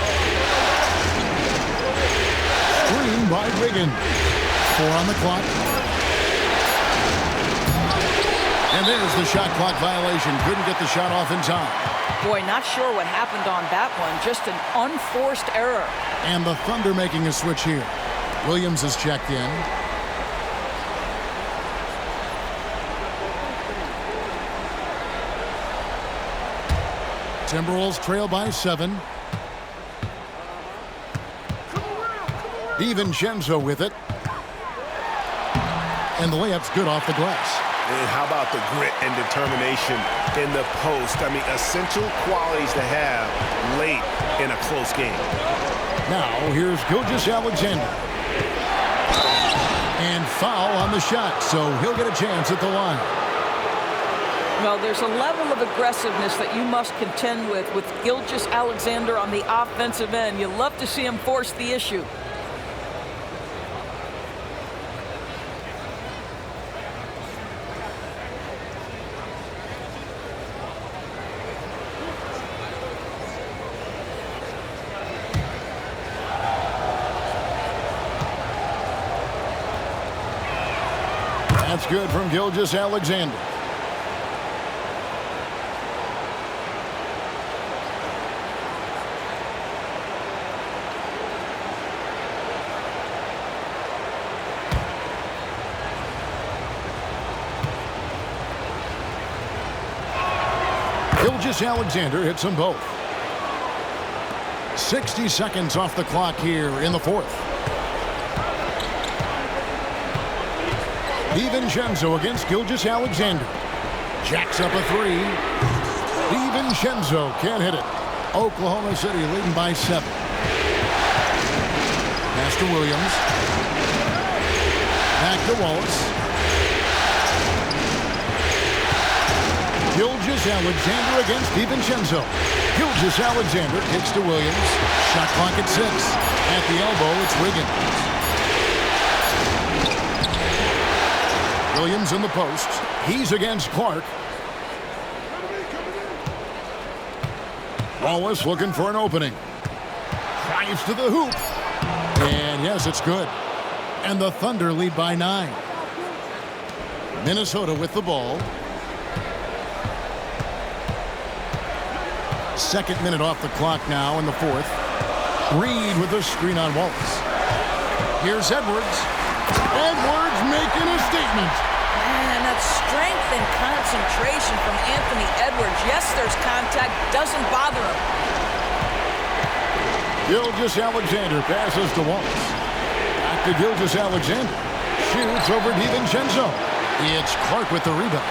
Screen by Wiggins. 4 on the clock. And there's the shot clock violation. Couldn't get the shot off in time. Boy, not sure what happened on that one. Just an unforced error. And the Thunder making a switch here. Williams is checked in. Timberwolves trail by 7. DiVincenzo with it. And the layup's good off the glass. And how about the grit and determination in the post? I mean, essential qualities to have late in a close game. Now, here's Gilgeous-Alexander. And foul on the shot, so he'll get a chance at the line. Well, there's a level of aggressiveness that you must contend with Gilgeous-Alexander on the offensive end. You love to see him force the issue. That's good from Gilgeous-Alexander. Gilgeous-Alexander hits them both. 60 seconds off the clock here in the fourth. DiVincenzo against Gilgeous-Alexander. Jacks up a 3. DiVincenzo can't hit it. Oklahoma City leading by 7. Pass to Williams. Back to Wallace. Gilgeous-Alexander against DiVincenzo. Gilgeous-Alexander kicks to Williams. Shot clock at 6. At the elbow, it's Wiggins. Williams in the post. He's against Clark. Wallace looking for an opening. Drives to the hoop. And yes, it's good. And the Thunder lead by 9. Minnesota with the ball. Second minute off the clock now in the fourth. Reed with a screen on Wallace. Here's Edwards. Edwards making a statement. Man, that strength and concentration from Anthony Edwards. Yes, there's contact. Doesn't bother him. Gilgeous-Alexander passes to Wallace. Back to Gilgeous-Alexander. Shoots over DiVincenzo. It's Clark with the rebound.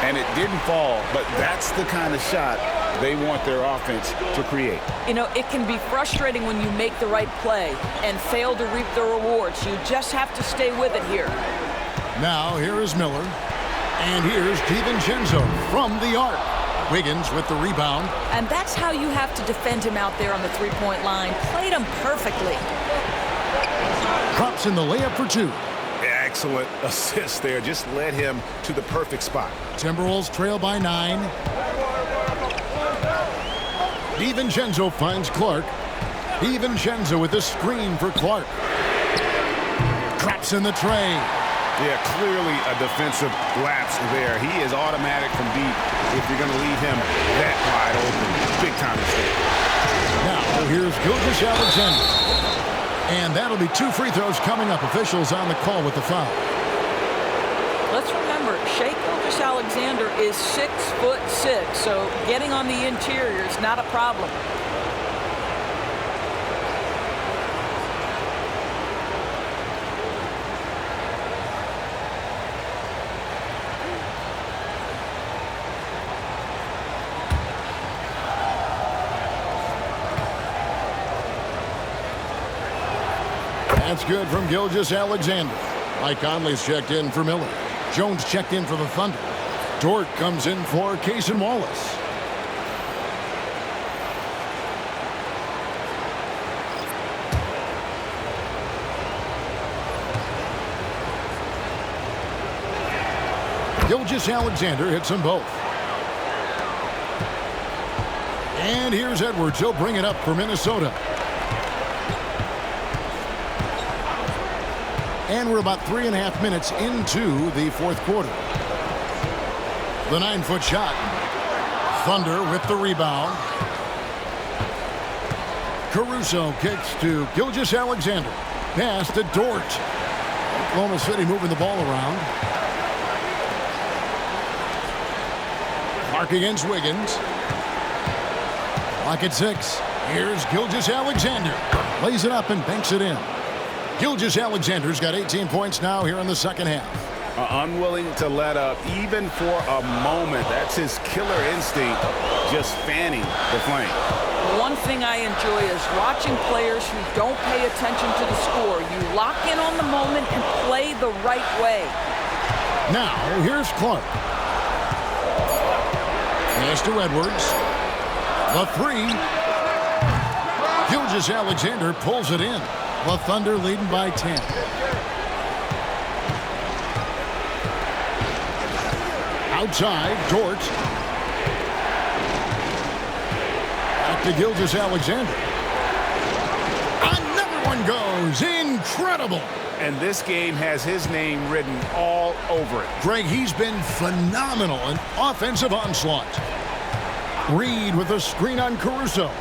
And it didn't fall, but that's the kind of shot they want their offense to create. You know, it can be frustrating when you make the right play and fail to reap the rewards. You just have to stay with it here. Now here is Miller. And here's DiVincenzo from the arc. Wiggins with the rebound. And that's how you have to defend him out there on the three-point line. Played him perfectly. Drops in the layup for two. Excellent assist there. Just led him to the perfect spot. Timberwolves trail by 9. DiVincenzo finds Clark. DiVincenzo with the screen for Clark. Drops in the tray. Yeah, clearly a defensive lapse there. He is automatic from deep if you're going to leave him that wide open. Big time mistake. Now here's Gilgeous-Alexander. And that'll be 2 free throws coming up. Officials on the call with the foul. Let's remember, Shai Gilgeous-Alexander is 6'6", so getting on the interior is not a problem. That's good from Gilgeous-Alexander. Mike Conley's checked in for Miller. Jones checked in for the Thunder. Dort comes in for Cason Wallace. Gilgeous-Alexander hits them both. And here's Edwards. He'll bring it up for Minnesota. And we're about 3.5 minutes into the fourth quarter. The 9-foot shot. Thunder with the rebound. Caruso kicks to Gilgeous-Alexander. Pass to Dort. Oklahoma City moving the ball around. Clark against Wiggins. Clock at 6. Here's Gilgeous-Alexander. Lays it up and banks it in. Gilgeous-Alexander's got 18 points now here in the second half. Unwilling to let up even for a moment. That's his killer instinct, just fanning the flame. One thing I enjoy is watching players who don't pay attention to the score. You lock in on the moment and play the right way. Now, here's Clark. Pass to Edwards. The 3. Gilgeous-Alexander pulls it in. The Thunder leading by 10. Outside, Dort. Back to Gilgeous-Alexander. Another one goes. Incredible. And this game has his name written all over it. Greg, he's been phenomenal in offensive onslaught. Reed with a screen on Caruso.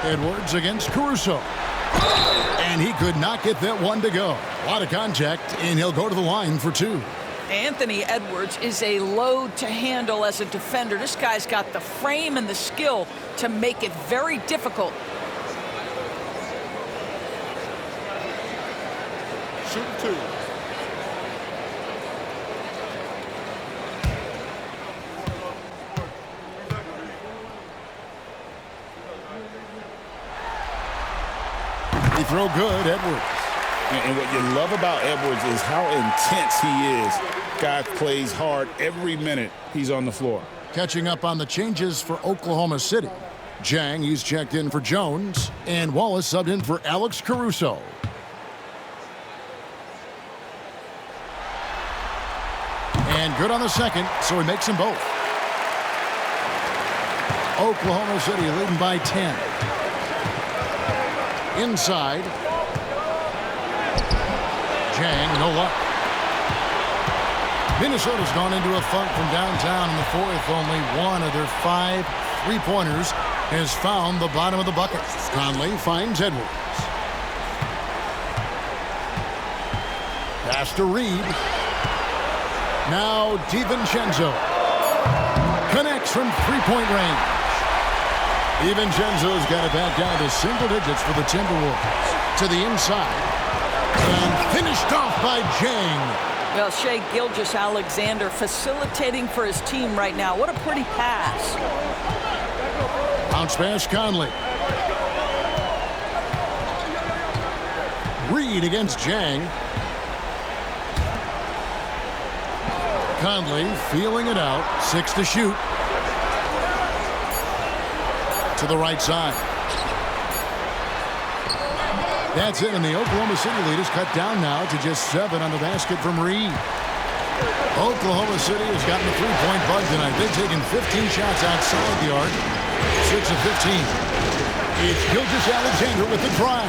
Edwards against Caruso. And he could not get that one to go. A lot of contact, and he'll go to the line for 2. Anthony Edwards is a load to handle as a defender. This guy's got the frame and the skill to make it very difficult. Shoot 2. They throw good, Edwards. And what you love about Edwards is how intense he is. Guy plays hard every minute he's on the floor. Catching up on the changes for Oklahoma City. Jang, he's checked in for Jones. And Wallace subbed in for Alex Caruso. And good on the second, so he makes them both. Oklahoma City leading by 10. Inside. Jang, no luck. Minnesota's gone into a funk from downtown in the fourth. Only one of their 5 3-pointers has found the bottom of the bucket. Conley finds Edwards. Pass to Reed. Now DiVincenzo. Connects from 3-point range. DiVincenzo's got it back down to single digits for the Timberwolves. To the inside. And finished off by Jang. Well, Shai Gilgeous-Alexander facilitating for his team right now. What a pretty pass. Bounce pass Conley. Reed against Jang. Conley feeling it out. 6 to shoot. To the right side. That's it, and the Oklahoma City lead is cut down now to just 7 on the basket from Reed. Oklahoma City has gotten the 3-point bug tonight. They've taken 15 shots outside the arc. 6 of 15. It's Gilgeous-Alexander with the drive.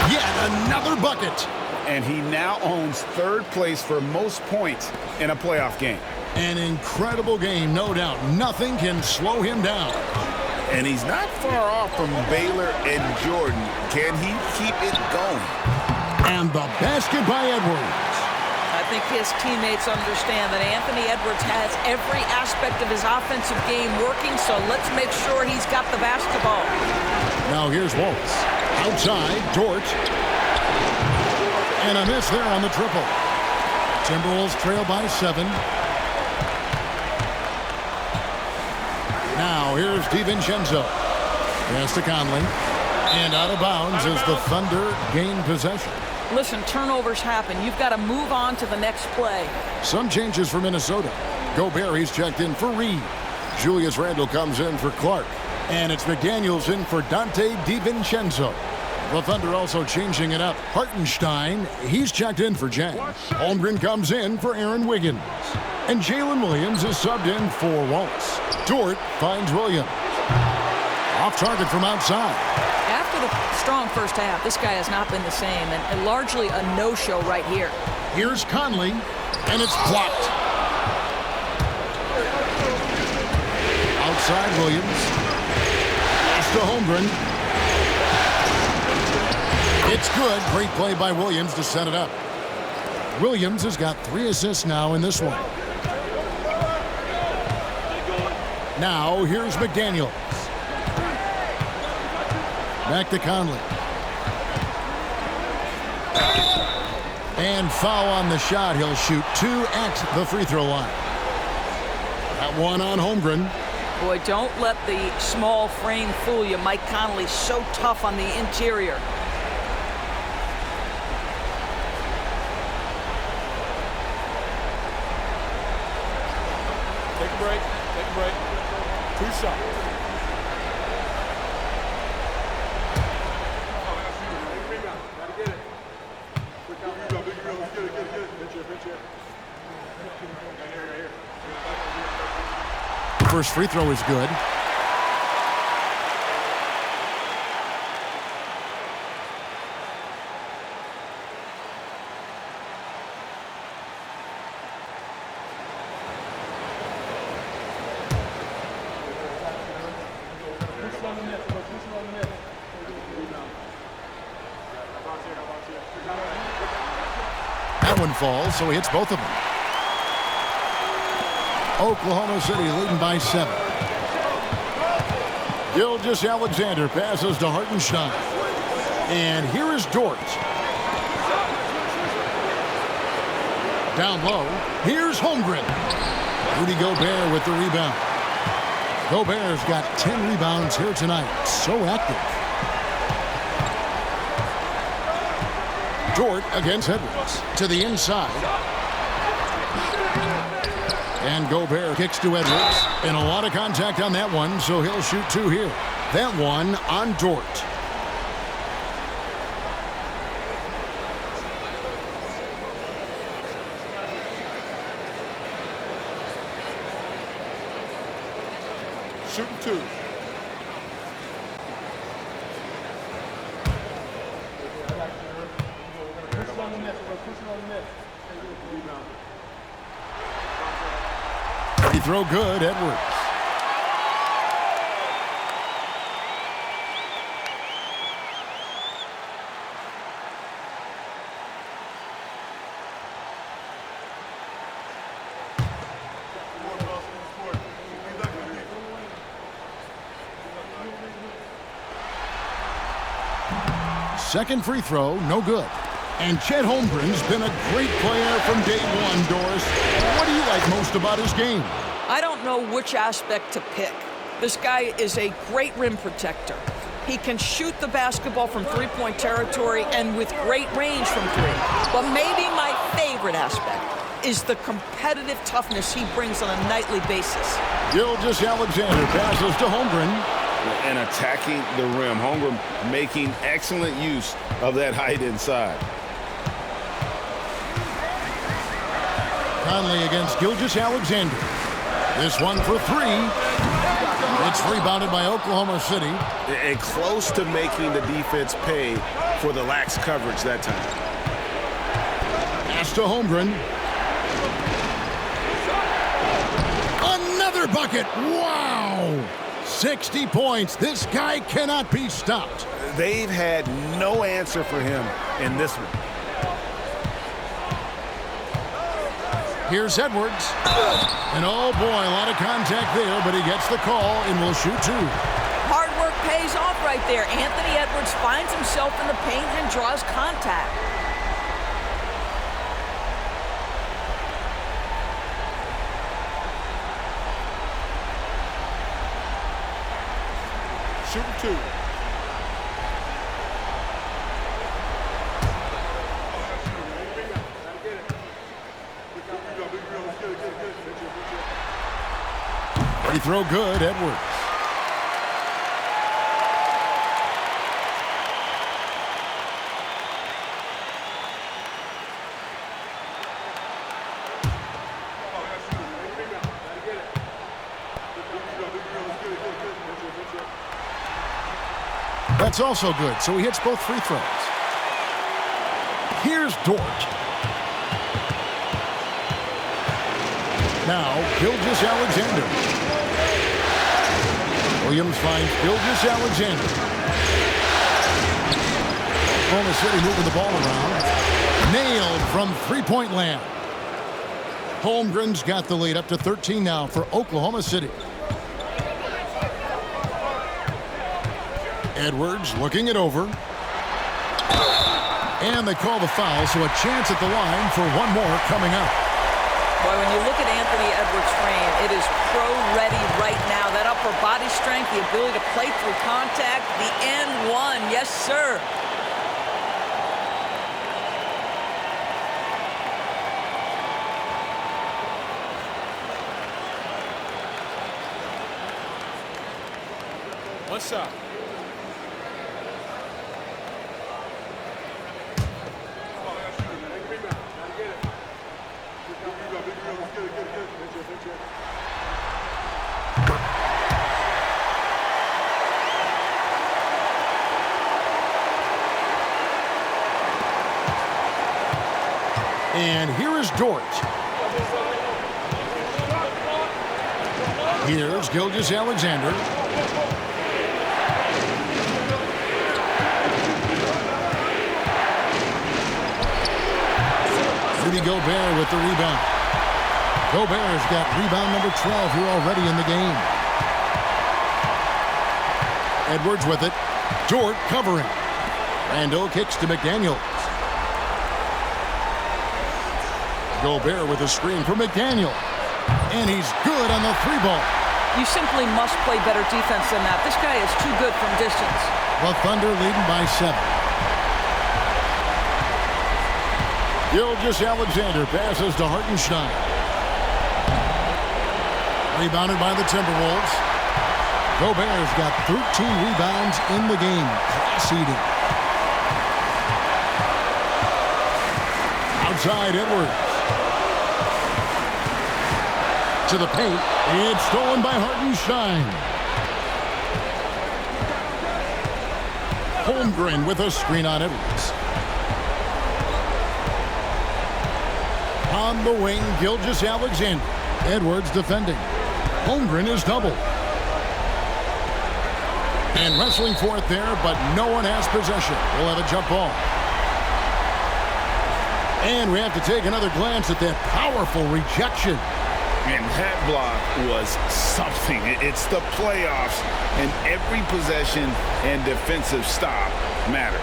Yet another bucket. And he now owns 3rd place for most points in a playoff game. An incredible game, no doubt. Nothing can slow him down. And he's not far off from Baylor and Jordan. Can he keep it going? And the basket by Edwards. I think his teammates understand that Anthony Edwards has every aspect of his offensive game working, so let's make sure he's got the basketball. Now here's Waltz. Outside, Dort. And a miss there on the triple. Timberwolves trail by 7. Now here's DiVincenzo. Pass to Conley. And out of bounds as the Thunder gain possession. Listen, turnovers happen. You've got to move on to the next play. Some changes for Minnesota. Gobert, he's checked in for Reed. Julius Randle comes in for Clark. And it's McDaniels in for Dante DiVincenzo. The Thunder also changing it up. Hartenstein, he's checked in for Jang. Holmgren comes in for Aaron Wiggins. And Jalen Williams is subbed in for Waltz. Dort finds Williams. Off target from outside. After the strong first half, this guy has not been the same, and largely a no-show right here. Here's Conley, and it's blocked. Outside Williams. Pass to Holmgren. It's good. Great play by Williams to set it up. Williams has got 3 assists now in this one. Now, here's McDaniels. Back to Conley. And foul on the shot. He'll shoot 2 at the free throw line. That one on Holmgren. Boy, don't let the small frame fool you. Mike Conley's so tough on the interior. Take a break. Take a break. 2 shots. First free throw is good. That one falls, so he hits both of them. Oklahoma City leading by 7. Gilgeous-Alexander passes to Hartenstein. And here is Dort. Down low, here's Holmgren. Rudy Gobert with the rebound. Gobert's got 10 rebounds here tonight. So active. Dort against Edwards. To the inside. And Gobert kicks to Edwards. And a lot of contact on that one, so he'll shoot 2 here. That one on Dort. Shooting 2. Free throw good, Edwards. Second free throw, no good. And Chet Holmgren's been a great player from day one, Doris. What do you like most about his game? I don't know which aspect to pick. This guy is a great rim protector. He can shoot the basketball from three-point territory and with great range from three. But maybe my favorite aspect is the competitive toughness he brings on a nightly basis. Gilgeous-Alexander passes to Holmgren. And attacking the rim. Holmgren making excellent use of that height inside. Conley against Gilgeous-Alexander. This one for three. It's rebounded by Oklahoma City. And close to making the defense pay for the lax coverage that time. Pass to Holmgren. Another bucket. Wow. 60 points. This guy cannot be stopped. They've had no answer for him in this one. Here's Edwards. And oh boy, a lot of contact there, but he gets the call and will shoot two. Hard work pays off right there. Anthony Edwards finds himself in the paint and draws contact. Shooting two. Free throw good, Edwards. That's also good, so he hits both free throws. Here's Dort. Now, Gilgeous-Alexander. Williams finds Gilgeous-Alexander. Oklahoma City moving the ball around. Nailed from three-point land. Holmgren's got the lead up to 13 now for Oklahoma City. Edwards looking it over. And they call the foul, so a chance at the line for one more coming up. Boy, when you look at Anthony Edwards' frame, it is pro-ready right now. That upper body strength, the ability to play through contact, the and one, yes, sir. One shot. And here is Dort. Here's Gilgeous-Alexander. Rudy Gobert with the rebound. Gobert's got rebound number 12 here already in the game. Edwards with it. Dort covering. Randall kicks to McDaniels. Gobert with a screen for McDaniel. And he's good on the three ball. You simply must play better defense than that. This guy is too good from distance. The Thunder leading by 7. Gilgeous-Alexander passes to Hartenstein. Rebounded by the Timberwolves. Gobert's got 13 rebounds in the game. Class-eating. Outside Edwards. To the paint. It's stolen by Hartenstein. Holmgren with a screen on Edwards. On the wing, Gilgeous-Alexander. Edwards defending. Holmgren is doubled. And wrestling for it there, but no one has possession. We'll have a jump ball. And we have to take another glance at that powerful rejection. And that block was something. It's the playoffs, and every possession and defensive stop matters.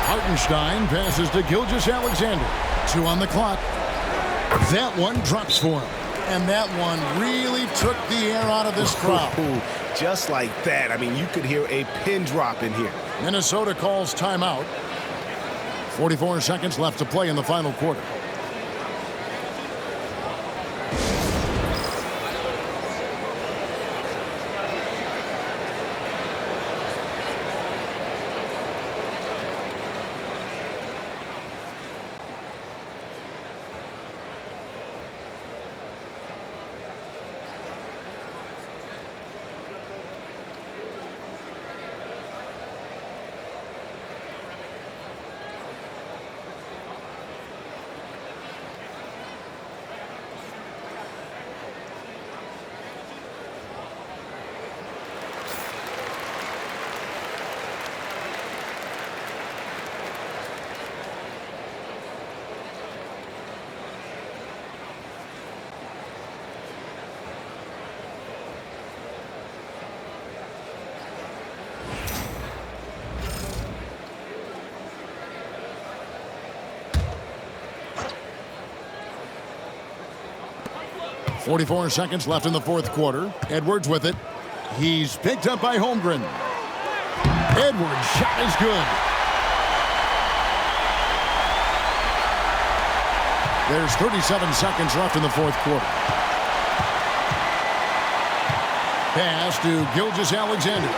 Hartenstein passes to Gilgeous-Alexander. 2 on the clock. That one drops for him. And that one really took the air out of this crowd. Just like that. I mean, you could hear a pin drop in here. Minnesota calls timeout. 44 seconds left to play in the final quarter. .44 seconds left in the fourth quarter. Edwards with it. He's picked up by Holmgren. Edwards' shot is good. There's 37 seconds left in the fourth quarter. Pass to Gilgeous-Alexander.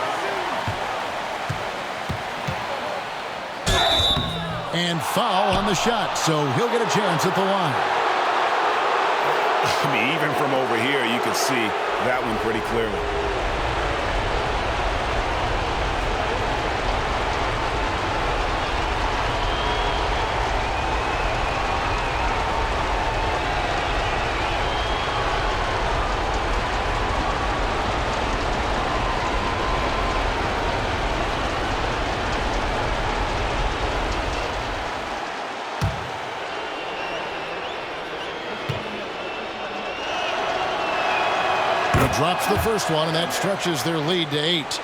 And foul on the shot, so he'll get a chance at the line. I mean, even from over here, you can see that one pretty clearly. Drops the first one, and that stretches their lead to 8.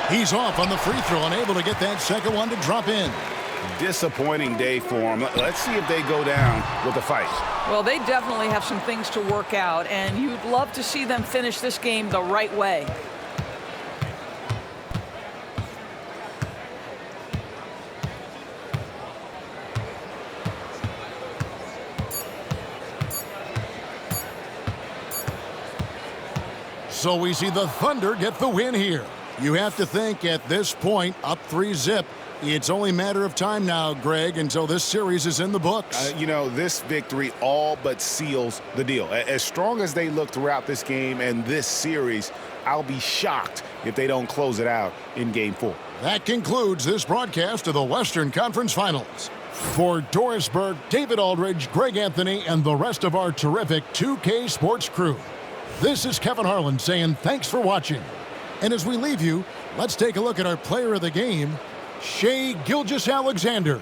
He's off on the free throw, unable to get that second one to drop in. Disappointing day for them. Let's see if they go down with a fight. Well, they definitely have some things to work out, and you'd love to see them finish this game the right way. So we see the Thunder get the win here. You have to think at this point, up 3-zip, it's only a matter of time now, Greg, until this series is in the books. You know, this victory all but seals the deal. As strong as they look throughout this game and this series, I'll be shocked if they don't close it out in Game 4. That concludes this broadcast of the Western Conference Finals. For Doris Burke, David Aldridge, Greg Anthony, and the rest of our terrific 2K Sports crew, this is Kevin Harlan saying thanks for watching. And as we leave you, let's take a look at our player of the game, Shai Gilgeous-Alexander.